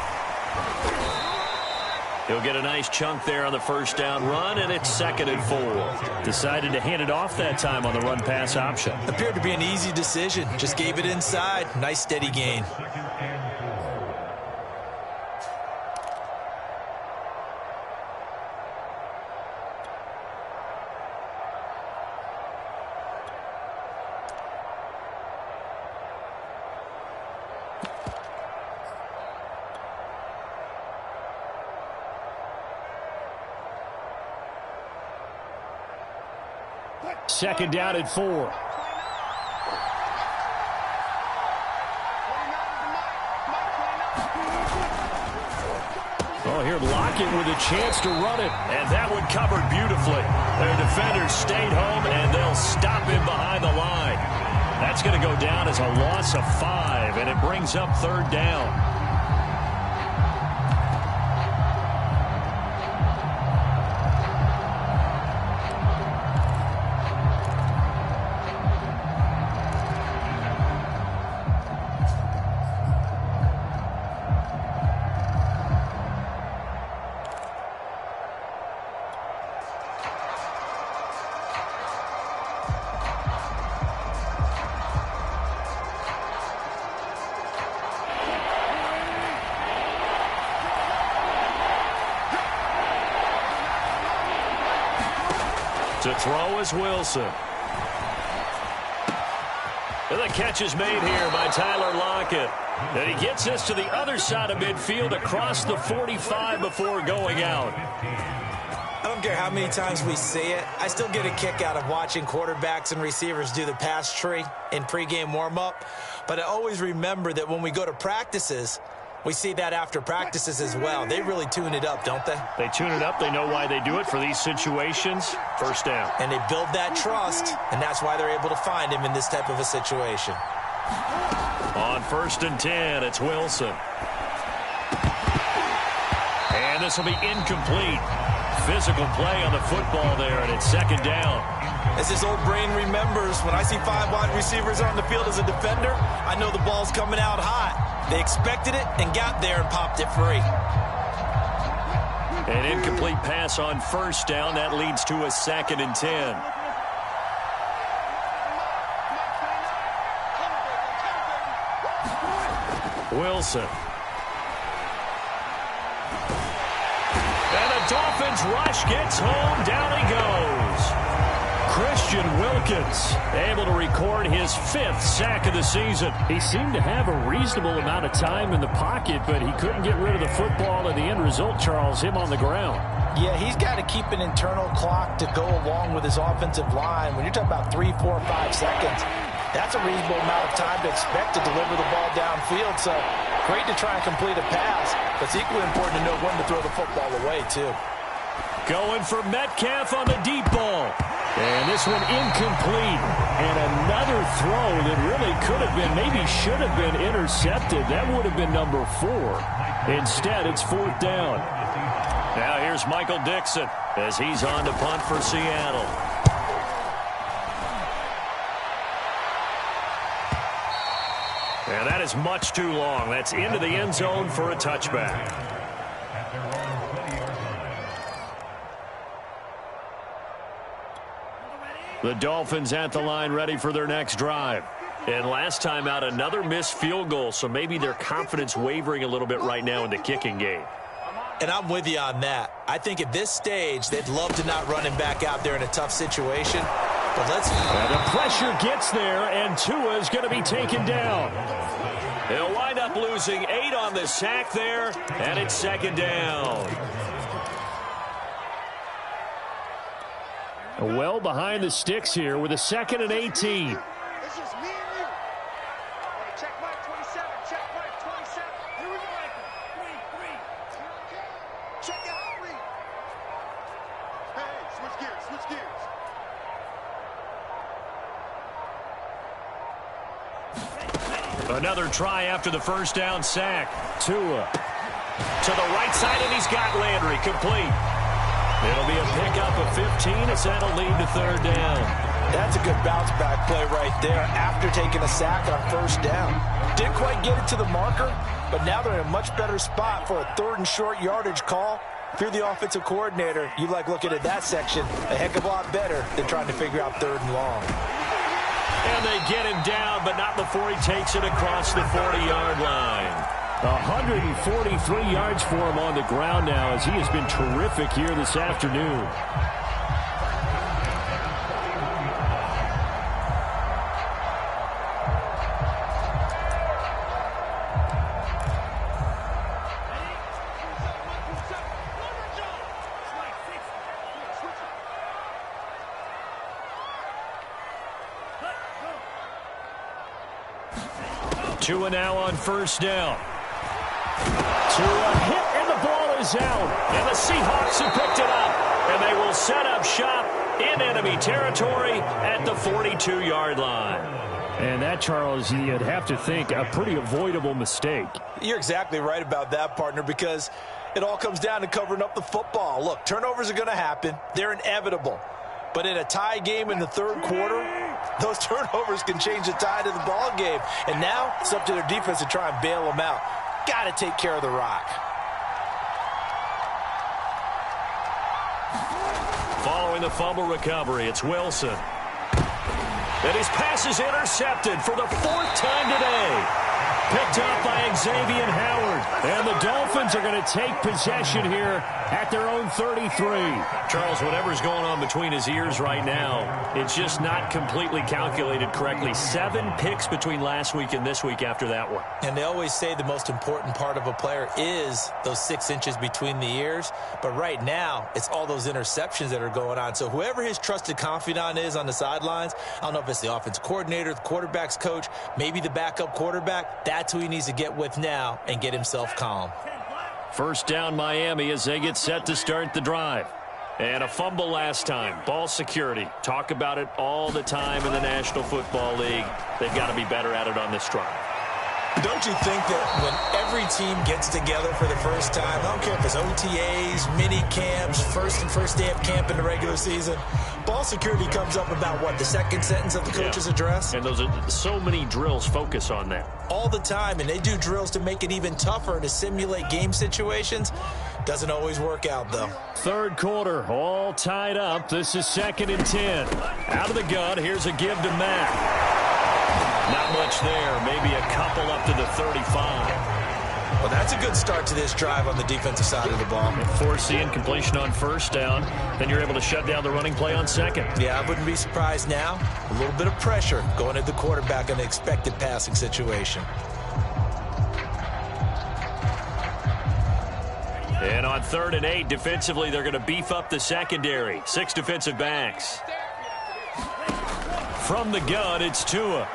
Speaker 1: He'll get a nice chunk there on the first down run, and it's 2nd and 4. Decided to hand it off that time on the run-pass option.
Speaker 2: Appeared to be an easy decision. Just gave it inside. Nice steady gain.
Speaker 1: Second down at 4. Oh, here Lockett with a chance to run it, and that one covered beautifully. Their defenders stayed home, and they'll stop him behind the line. That's going to go down as a loss of 5, and it brings up 3rd down. To throw is Wilson. And the catch is made here by Tyler Lockett. And he gets this to the other side of midfield across the 45 before going out.
Speaker 2: I don't care how many times we see it. I still get a kick out of watching quarterbacks and receivers do the pass tree in pregame warm-up. But I always remember that when we go to practices, we see that after practices as well. They really tune it up, don't they?
Speaker 1: They tune it up. They know why they do it for these situations. First down.
Speaker 2: And they build that trust, and that's why they're able to find him in this type of a situation.
Speaker 1: On 1st and 10, it's Wilson. And this will be incomplete. Physical play on the football there, and it's 2nd down.
Speaker 2: As his old brain remembers, when I see 5 wide receivers on the field as a defender, I know the ball's coming out hot. They expected it and got there and popped it free.
Speaker 1: An incomplete pass on 1st down. That leads to a 2nd and 10. Wilson. And the Dolphins rush gets home. Down he goes. Christian Wilkins able to record his 5th sack of the season.
Speaker 5: He seemed to have a reasonable amount of time in the pocket, but he couldn't get rid of the football, and the end result, Charles, him on the ground.
Speaker 6: Yeah, he's got to keep an internal clock to go along with his offensive line. When you're talking about 3, 4, 5 seconds, that's a reasonable amount of time to expect to deliver the ball downfield. So great to try and complete a pass, but it's equally important to know when to throw the football away, too.
Speaker 1: Going for Metcalf on the deep ball. And this one incomplete. And another throw that really could have been, maybe should have been intercepted. That would have been number 4. Instead, it's 4th down. Now here's Michael Dixon as he's on to punt for Seattle. And that is much too long. That's into the end zone for a touchback. The Dolphins at the line ready for their next drive. And last time out, another missed field goal, so maybe their confidence wavering a little bit right now in the kicking game.
Speaker 2: And I'm with you on that. I think at this stage, they'd love to not run him back out there in a tough situation. But let's...
Speaker 1: And the pressure gets there, and Tua is going to be taken down. He'll wind up losing 8 on the sack there, and it's 2nd down. Well behind the sticks here with a 2nd and 18.
Speaker 3: This is me and you. Hey, check Mike 27. Check Mike 27. Here we go, Michael. 3. Check it out, Reed. Hey, switch gears, switch gears.
Speaker 1: Another try after the first down sack. Tua to the right side, and he's got Landry complete. It'll be a pickup of 15 as that'll lead to 3rd down.
Speaker 6: That's a good bounce-back play right there after taking a sack on 1st down. Didn't quite get it to the marker, but now they're in a much better spot for a 3rd and short yardage call If you're the offensive coordinator, you like looking at that section a heck of a lot better than trying to figure out 3rd and long.
Speaker 1: And they get him down, but not before he takes it across the 40-yard line.
Speaker 5: 143 yards for him on the ground now, as he has been terrific here this afternoon.
Speaker 1: Tua now on 1st down. Tua hit, and the ball is out. And the Seahawks have picked it up. And they will set up shop in enemy territory at the 42-yard line.
Speaker 5: And that, Charles, you'd have to think a pretty avoidable mistake.
Speaker 6: You're exactly right about that, partner, because it all comes down to covering up the football. Look, turnovers are going to happen. They're inevitable. But in a tie game in the 3rd quarter, those turnovers can change the tide of the ball game. And now it's up to their defense to try and bail them out. Got to take care of the rock.
Speaker 1: Following the fumble recovery, it's Wilson. And his pass is intercepted for the 4th time today. Picked up by Xavier Howard. And the Dolphins are going to take possession here at their own 33. Charles, whatever's going on between his ears right now, it's just not completely calculated correctly. 7 picks between last week and this week after that one.
Speaker 6: And they always say the most important part of a player is those 6 inches between the ears. But right now, it's all those interceptions that are going on. So whoever his trusted confidant is on the sidelines, I don't know if it's the offensive coordinator, the quarterback's coach, maybe the backup quarterback, that's who he needs to get with now and get himself calm.
Speaker 1: 1st down Miami as they get set to start the drive. And a fumble last time. Ball security. Talk about it all the time in the National Football League. They've got to be better at it on this drive.
Speaker 6: Don't you think that when every team gets together for the first time, I don't care if it's OTAs, mini camps, first day of camp in the regular season, ball security comes up about what, the 2nd sentence of the coach's address?
Speaker 1: And those are so many drills focus on that.
Speaker 6: All the time, and they do drills to make it even tougher to simulate game situations. Doesn't always work out, though.
Speaker 1: 3rd quarter, all tied up. This is 2nd and 10. Out of the gun, here's a give to Mack. Not much there, maybe a couple up to the 35.
Speaker 6: Well, that's a good start to this drive on the defensive side of the ball.
Speaker 1: Force the incompletion on 1st down, then you're able to shut down the running play on 2nd.
Speaker 6: Yeah, I wouldn't be surprised now. A little bit of pressure going at the quarterback in an expected passing situation.
Speaker 1: And on 3rd and 8, defensively, they're going to beef up the secondary. 6 defensive backs. From the gun, it's Tua.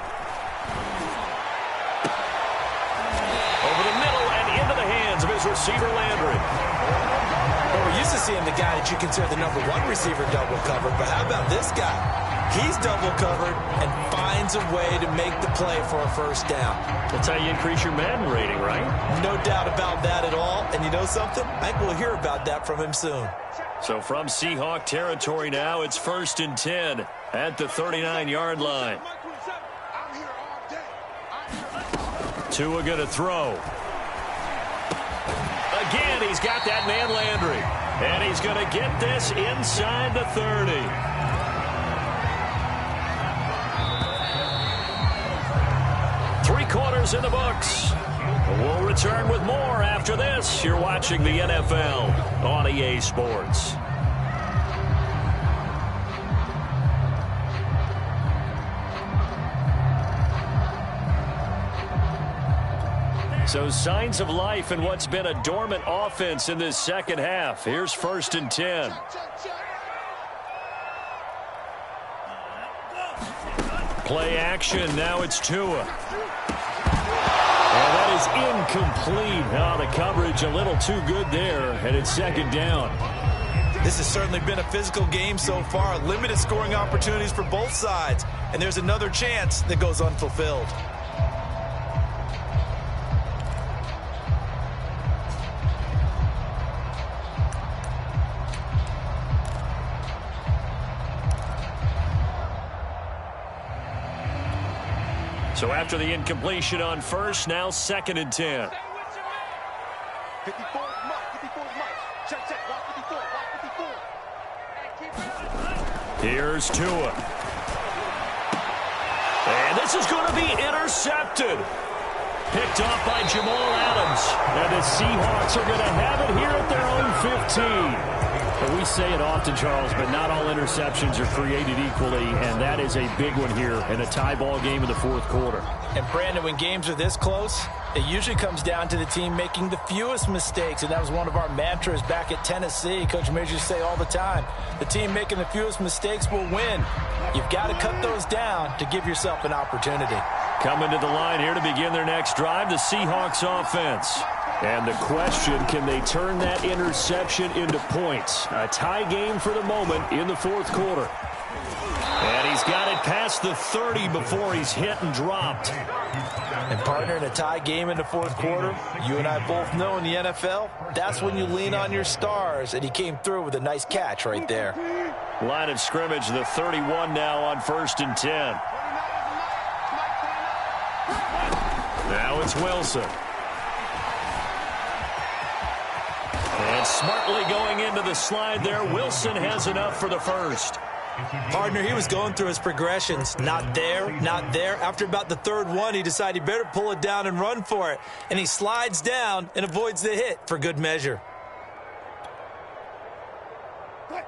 Speaker 1: Over the middle and into the hands of his receiver, Landry.
Speaker 6: Well, we're used to seeing the guy that you consider the #1 receiver double covered, but how about this guy? He's double covered and finds a way to make the play for a 1st down.
Speaker 1: That's how you increase your Madden rating, right?
Speaker 6: No doubt about that at all. And you know something? I think we'll hear about that from him soon.
Speaker 1: So from Seahawk territory now, it's 1st and 10 at the 39-yard line. Tua going to throw. Again, he's got that man Landry. And he's going to get this inside the 30. Three quarters in the books. We'll return with more after this. You're watching the NFL on EA Sports. So signs of life in what's been a dormant offense in this 2nd half. Here's 1st and 10. Play action. Now it's Tua. And that is incomplete. Oh, the coverage a little too good there, and it's 2nd down.
Speaker 6: This has certainly been a physical game so far. Limited scoring opportunities for both sides. And there's another chance that goes unfulfilled.
Speaker 1: So after the incompletion on 1st, now 2nd and 10.
Speaker 3: 54 is Mike. 54 is Mike. Check. Watch 54. Watch 54. Hey, keep it.
Speaker 1: Here's Tua. And this is going to be intercepted. Picked off by Jamal Adams. And the Seahawks are going to have it here at their own 15. But we say it often, Charles, but not all interceptions are created equally, and that is a big one here in a tie ball game in the fourth quarter.
Speaker 6: And, Brandon, when games are this close, it usually comes down to the team making the fewest mistakes, and that was one of our mantras back at Tennessee. Coach Mears used to say all the time, the team making the fewest mistakes will win. You've got to cut those down to give yourself an opportunity.
Speaker 1: Coming to the line here to begin their next drive, the Seahawks offense. And the question, can they turn that interception into points? A tie game for the moment in the fourth quarter. And he's got it past the 30 before he's hit and dropped.
Speaker 6: And, partner, in a tie game in the fourth quarter, you and I both know in the NFL, that's when you lean on your stars, and he came through with a nice catch right there.
Speaker 1: Line of scrimmage, the 31 now on 1st and 10. Now it's Wilson. And smartly going into the slide there, Wilson has enough for the first.
Speaker 2: Partner, he was going through his progressions. Not there, not there. After about the third one, he decided he better pull it down and run for it. And he slides down and avoids the hit for good measure.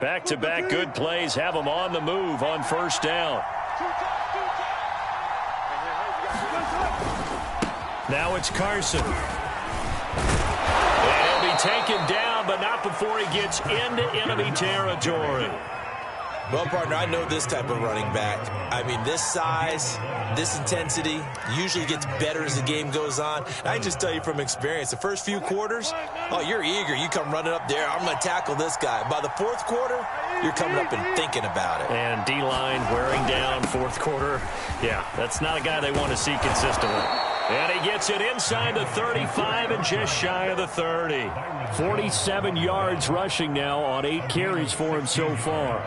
Speaker 1: Back-to-back good plays have him on the move on first down. Now it's Carson. And he'll be taken down, but not before he gets into enemy territory.
Speaker 2: Well, partner, I know this type of running back. I mean, this size, this intensity usually gets better as the game goes on. And I can just tell you from experience, the first few quarters, oh, you're eager. You come running up there, I'm going to tackle this guy. By the fourth quarter, you're coming up and thinking about it.
Speaker 1: And D-line wearing down fourth quarter. Yeah, that's not a guy they want to see consistently. And he gets it inside the 35 and just shy of the 30. 47 yards rushing now on 8 carries for him so far.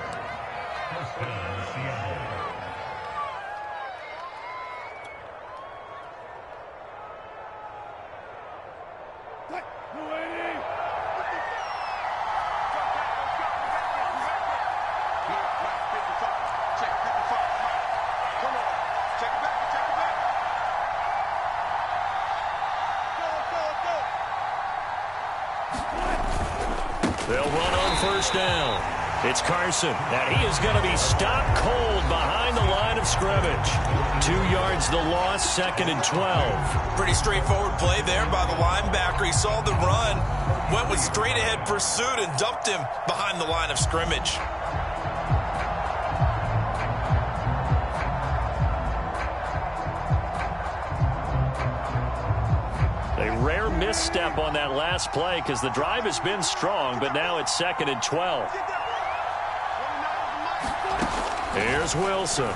Speaker 1: They'll run on first down. It's Carson, and he is going to be stopped cold behind the line of scrimmage. 2 yards the loss, 2nd and 12.
Speaker 2: Pretty straightforward play there by the linebacker. He saw the run, went with straight-ahead pursuit, and dumped him behind the line of scrimmage.
Speaker 1: A rare misstep on that last play because the drive has been strong, but now it's 2nd and 12. Here's Wilson.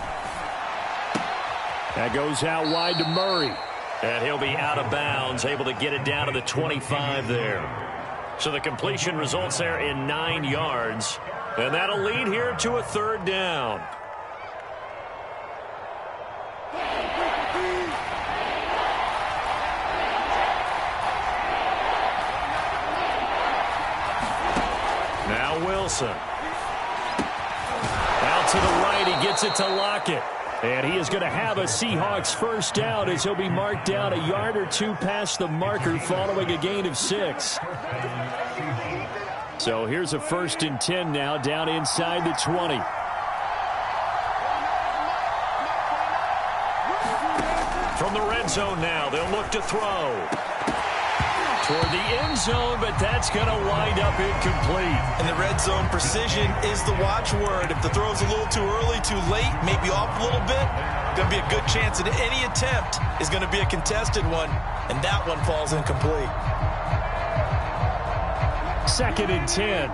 Speaker 1: That goes out wide to Murray. And he'll be out of bounds, able to get it down to the 25 there. So the completion results there in 9 yards. And that'll lead here to a 3rd down. Now Wilson. Out to the right, he gets it to Lockett. And he is going to have a Seahawks first down as he'll be marked down a yard or two past the marker following a gain of 6. So here's a 1st and 10 now down inside the 20. From the red zone now, they'll look to throw. Toward the end zone, but that's going to wind up incomplete.
Speaker 2: And the red zone precision is the watchword. If the throw's a little too early, too late, maybe off a little bit, going to be a good chance that any attempt is going to be a contested one, and that one falls incomplete.
Speaker 1: 2nd and 10.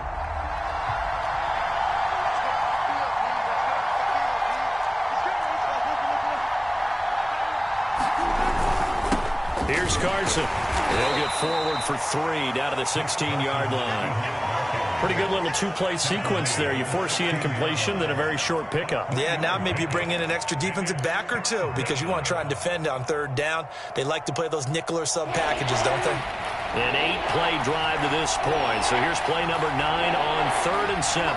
Speaker 1: Here's Carson. They'll get forward for 3 down to the 16-yard line. Pretty good little 2-play sequence there. You force the incompletion, then a very short pickup.
Speaker 2: Yeah, now maybe you bring in an extra defensive back or two because you want to try and defend on 3rd down. They like to play those nickel or sub packages, don't they?
Speaker 1: An 8-play drive to this point. So here's play number 9 on 3rd and 7.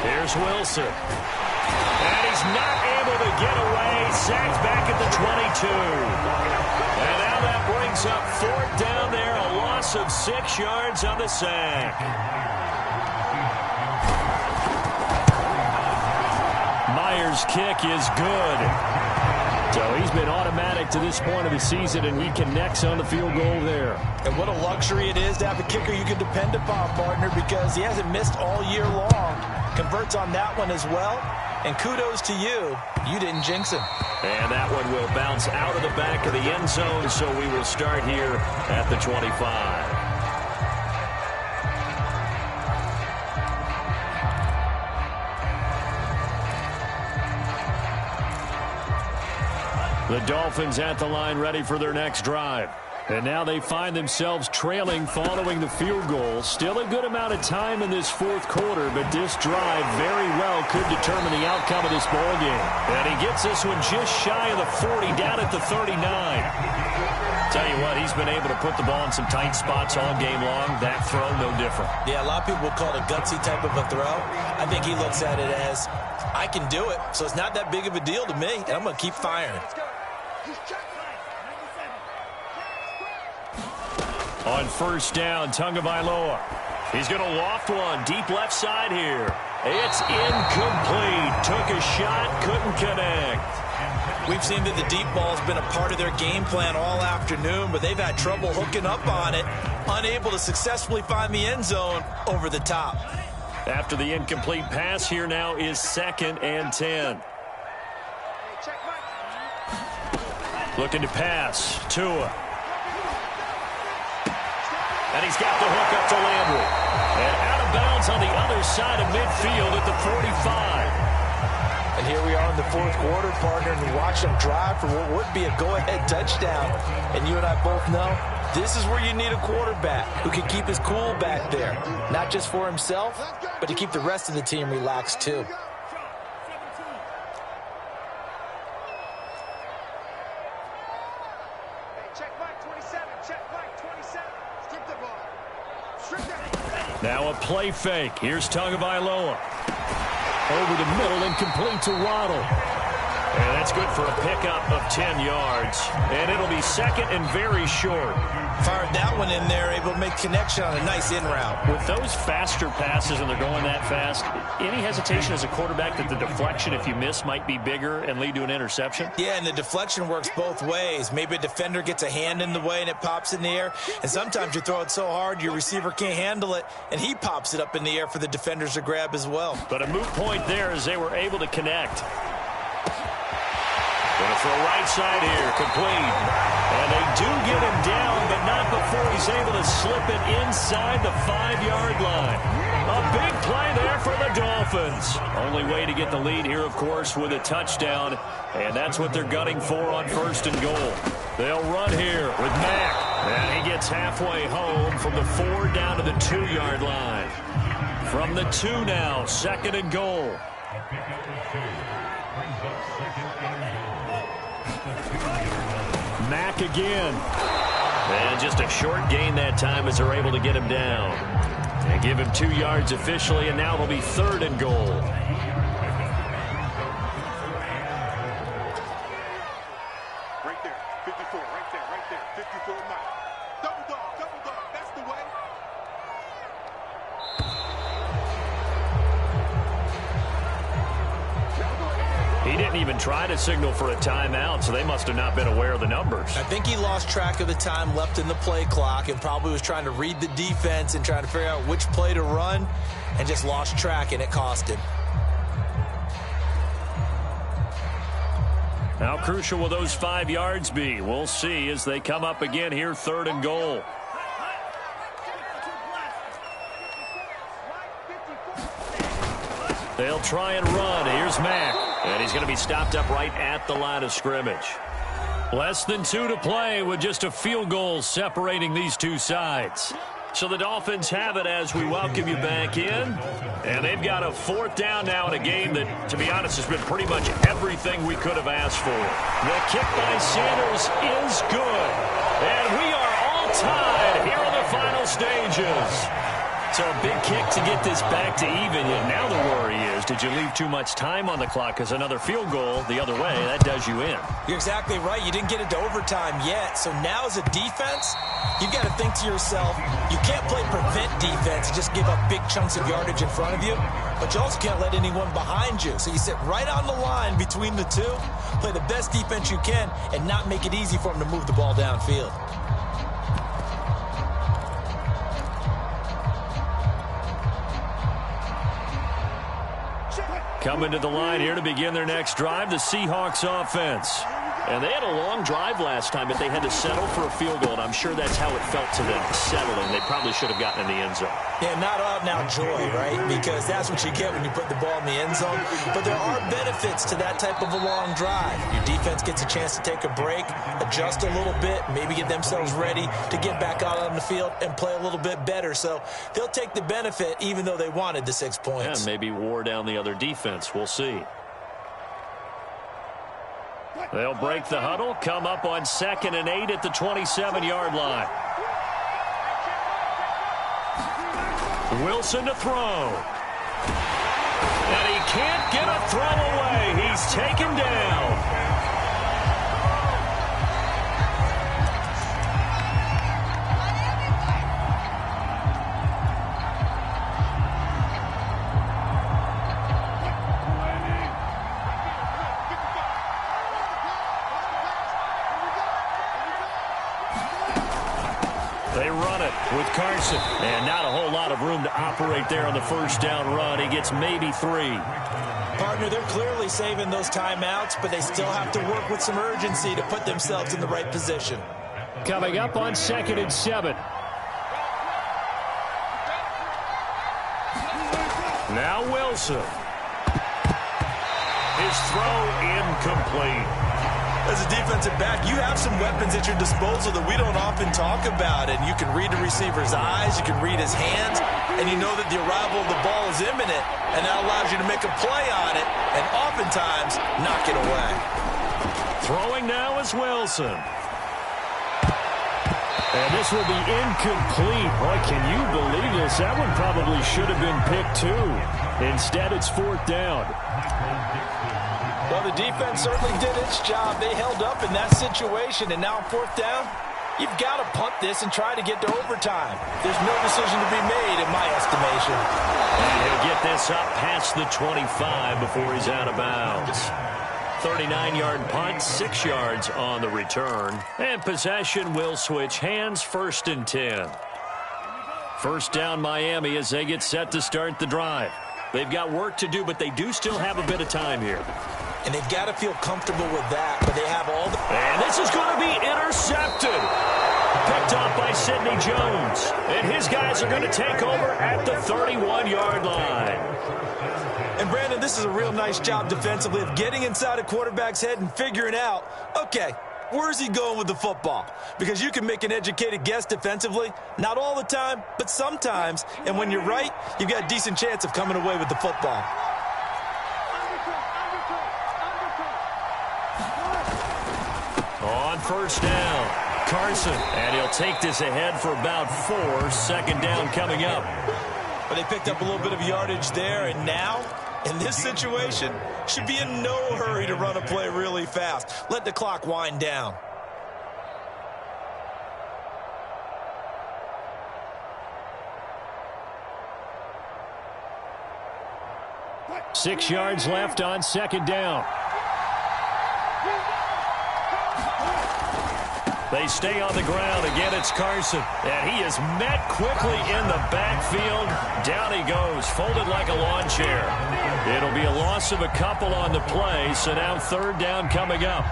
Speaker 1: Here's Wilson. And he's not able to get away. Sacked back at the 22. And now that brings up 4th down there. A loss of 6 yards on the sack. Myers' kick is good. So he's been automatic to this point of the season, and he connects on the field goal there.
Speaker 6: And what a luxury it is to have a kicker you can depend upon, partner, because he hasn't missed all year long. Converts on that one as well. And kudos to you. You didn't jinx him.
Speaker 1: And that one will bounce out of the back of the end zone, so we will start here at the 25. The Dolphins at the line ready for their next drive. And now they find themselves trailing following the field goal. Still a good amount of time in this 4th quarter, but this drive very well could determine the outcome of this ball game. And he gets this one just shy of the 40, down at the 39. Tell you what, he's been able to put the ball in some tight spots all game long. That throw, no different.
Speaker 2: Yeah, a lot of people would call it a gutsy type of a throw. I think he looks at it as, I can do it, so it's not that big of a deal to me, and I'm going to keep firing.
Speaker 1: On 1st down, Tagovailoa. He's going to loft one deep left side here. It's incomplete. Took a shot, couldn't connect.
Speaker 2: We've seen that the deep ball's been a part of their game plan all afternoon, but they've had trouble hooking up on it, unable to successfully find the end zone over the top.
Speaker 1: After the incomplete pass, here now is 2nd and 10. Looking to pass. Tua. And he's got the hook up to Landry. And out of bounds on the other side of midfield at the 45.
Speaker 6: And here we are in the 4th quarter, partner, and watch them drive for what would be a go-ahead touchdown. And you and I both know this is where you need a quarterback who can keep his cool back there. Not just for himself, but to keep the rest of the team relaxed too.
Speaker 1: Now a play fake. Here's Tagovailoa. Over the middle and complete to Waddle. And that's good for a pickup of 10 yards. And it'll be 2nd and very short.
Speaker 2: Fired that one in there, able to make connection on a nice in route.
Speaker 5: With those faster passes and they're going that fast, any hesitation as a quarterback that the deflection, if you miss, might be bigger and lead to an interception?
Speaker 2: Yeah, and the deflection works both ways. Maybe a defender gets a hand in the way and it pops in the air. And sometimes you throw it so hard your receiver can't handle it, and he pops it up in the air for the defenders to grab as well.
Speaker 5: But a moot point there as they were able to connect.
Speaker 1: Going to throw right side here, complete. And they do get him down, but not before he's able to slip it inside the 5-yard line. A big play there for the Dolphins. Only way to get the lead here, of course, with a touchdown. And that's what they're gunning for on 1st and goal. They'll run here with Mack. And he gets halfway home from the 4 down to the 2-yard line. From the 2 now, 2nd and goal. Mack again. And just a short gain that time as they're able to get him down. And give him 2 yards officially, and now it'll be 3rd and goal.
Speaker 3: Right there, 54, right there, 54 now. Double dog, that's the way.
Speaker 1: He didn't even try to signal for a timeout, so they must have not been aware of the numbers.
Speaker 2: I think he lost track of the time left in the play clock and probably was trying to read the defense and trying to figure out which play to run and just lost track, and it cost him.
Speaker 1: How crucial will those 5 yards be? We'll see as they come up again here, 3rd and goal. They'll try and run. Here's Mack. And he's going to be stopped up right at the line of scrimmage. Less than 2 to play with just a field goal separating these two sides. So the Dolphins have it as we welcome you back in. And they've got a 4th down now in a game that, to be honest, has been pretty much everything we could have asked for. The kick by Sanders is good. And we are all challenges. So a big kick to get this back to even. Now the worry is, did you leave too much time on the clock? Because another field goal the other way, that does you in.
Speaker 2: You're exactly right. You didn't get it to overtime yet. So now as a defense, you've got to think to yourself, you can't play prevent defense and just give up big chunks of yardage in front of you. But you also can't let anyone behind you. So you sit right on the line between the two, play the best defense you can, and not make it easy for them to move the ball downfield.
Speaker 1: Coming to the line here to begin their next drive, the Seahawks offense.
Speaker 5: And they had a long drive last time, but they had to settle for a field goal, and I'm sure that's how it felt to them, settling. They probably should have gotten in the end zone.
Speaker 2: Yeah, not out-and-out joy, right? Because that's what you get when you put the ball in the end zone. But there are benefits to that type of a long drive. Your defense gets a chance to take a break, adjust a little bit, maybe get themselves ready to get back out on the field and play a little bit better. So they'll take the benefit even though they wanted the 6 points.
Speaker 5: Yeah, maybe wore down the other defense. We'll see.
Speaker 1: They'll break the huddle, come up on 2nd and 8 at the 27-yard line. Wilson to throw. And he can't get a throw away. He's taken down. They run it with Carson. And not a whole lot of room to operate there on the first down run. He gets maybe 3.
Speaker 2: Partner, they're clearly saving those timeouts, but they still have to work with some urgency to put themselves in the right position.
Speaker 1: Coming up on 2nd and 7. Now Wilson. His throw incomplete.
Speaker 2: As a defensive back, you have some weapons at your disposal that we don't often talk about. And you can read the receiver's eyes, you can read his hands, and you know that the arrival of the ball is imminent, and that allows you to make a play on it and oftentimes knock it away.
Speaker 1: Throwing now is Wilson. And this will be incomplete. Boy, can you believe this? That one probably should have been picked too. Instead, it's 4th down.
Speaker 6: Well, the defense certainly did its job. They held up in that situation, and now on 4th down, you've got to punt this and try to get to overtime. There's no decision to be made, in my estimation.
Speaker 1: And he'll get this up past the 25 before he's out of bounds. 39-yard punt, 6 yards on the return. And possession will switch hands, 1st and 10. First down Miami as they get set to start the drive. They've got work to do, but they do still have a bit of time here.
Speaker 2: And they've got to feel comfortable with that, but they have all the...
Speaker 1: And this is going to be intercepted. Picked off by Sidney Jones. And his guys are going to take over at the 31-yard line.
Speaker 2: And, Brandon, this is a real nice job defensively of getting inside a quarterback's head and figuring out, okay, where's he going with the football? Because you can make an educated guess defensively, not all the time, but sometimes. And when you're right, you've got a decent chance of coming away with the football.
Speaker 1: On first down, Carson. And he'll take this ahead for about 4. 2nd down coming up.
Speaker 2: But they picked up a little bit of yardage there, and now, in this situation, should be in no hurry to run a play really fast. Let the clock wind down.
Speaker 1: Six yards left on 2nd down. They stay on the ground. Again, it's Carson. And he is met quickly in the backfield. Down he goes, folded like a lawn chair. It'll be a loss of a couple on the play, so now 3rd down coming up.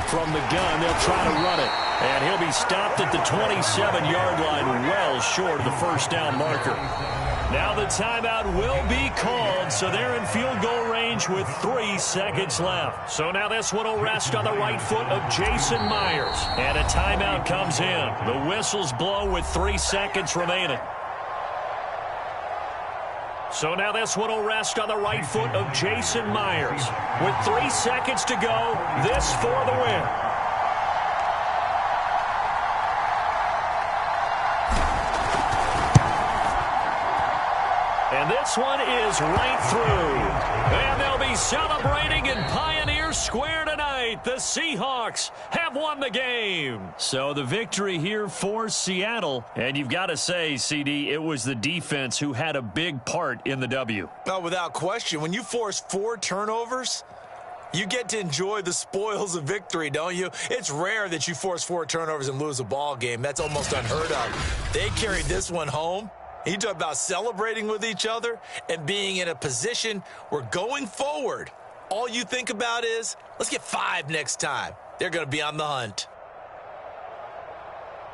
Speaker 1: From the gun, they'll try to run it. And he'll be stopped at the 27-yard line, well short of the first down marker. Now the timeout will be called, so they're in field goal range with 3 seconds left. So now this one will rest on the right foot of Jason Myers. And a timeout comes in. The whistles blow with 3 seconds remaining. So now this one will rest on the right foot of Jason Myers. With 3 seconds to go, this for the win. And this one is right through. And they'll be celebrating in Pioneer Square tonight. The Seahawks have won the game. So the victory here for Seattle. And you've got to say, CD, it was the defense who had a big part in the W.
Speaker 2: No, without question. When you force 4 turnovers, you get to enjoy the spoils of victory, don't you? It's rare that you force 4 turnovers and lose a ball game. That's almost unheard of. They carried this one home. You talk about celebrating with each other and being in a position where going forward, all you think about is, let's get 5 next time. They're going to be on the hunt.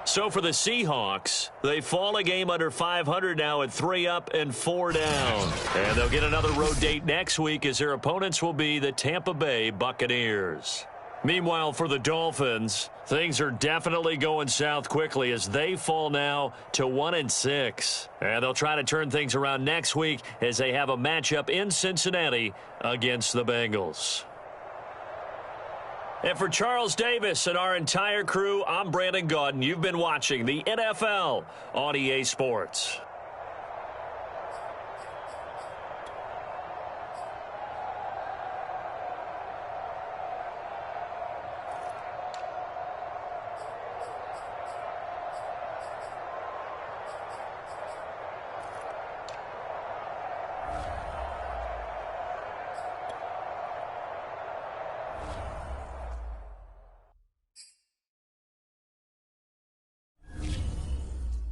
Speaker 1: So for the Seahawks, they fall a game under 500 now at 3 up and 4 down. And they'll get another road date next week as their opponents will be the Tampa Bay Buccaneers. Meanwhile, for the Dolphins, things are definitely going south quickly as they fall now to 1-6. And they'll try to turn things around next week as they have a matchup in Cincinnati against the Bengals. And for Charles Davis and our entire crew, I'm Brandon Gaudin. You've been watching the NFL on EA Sports.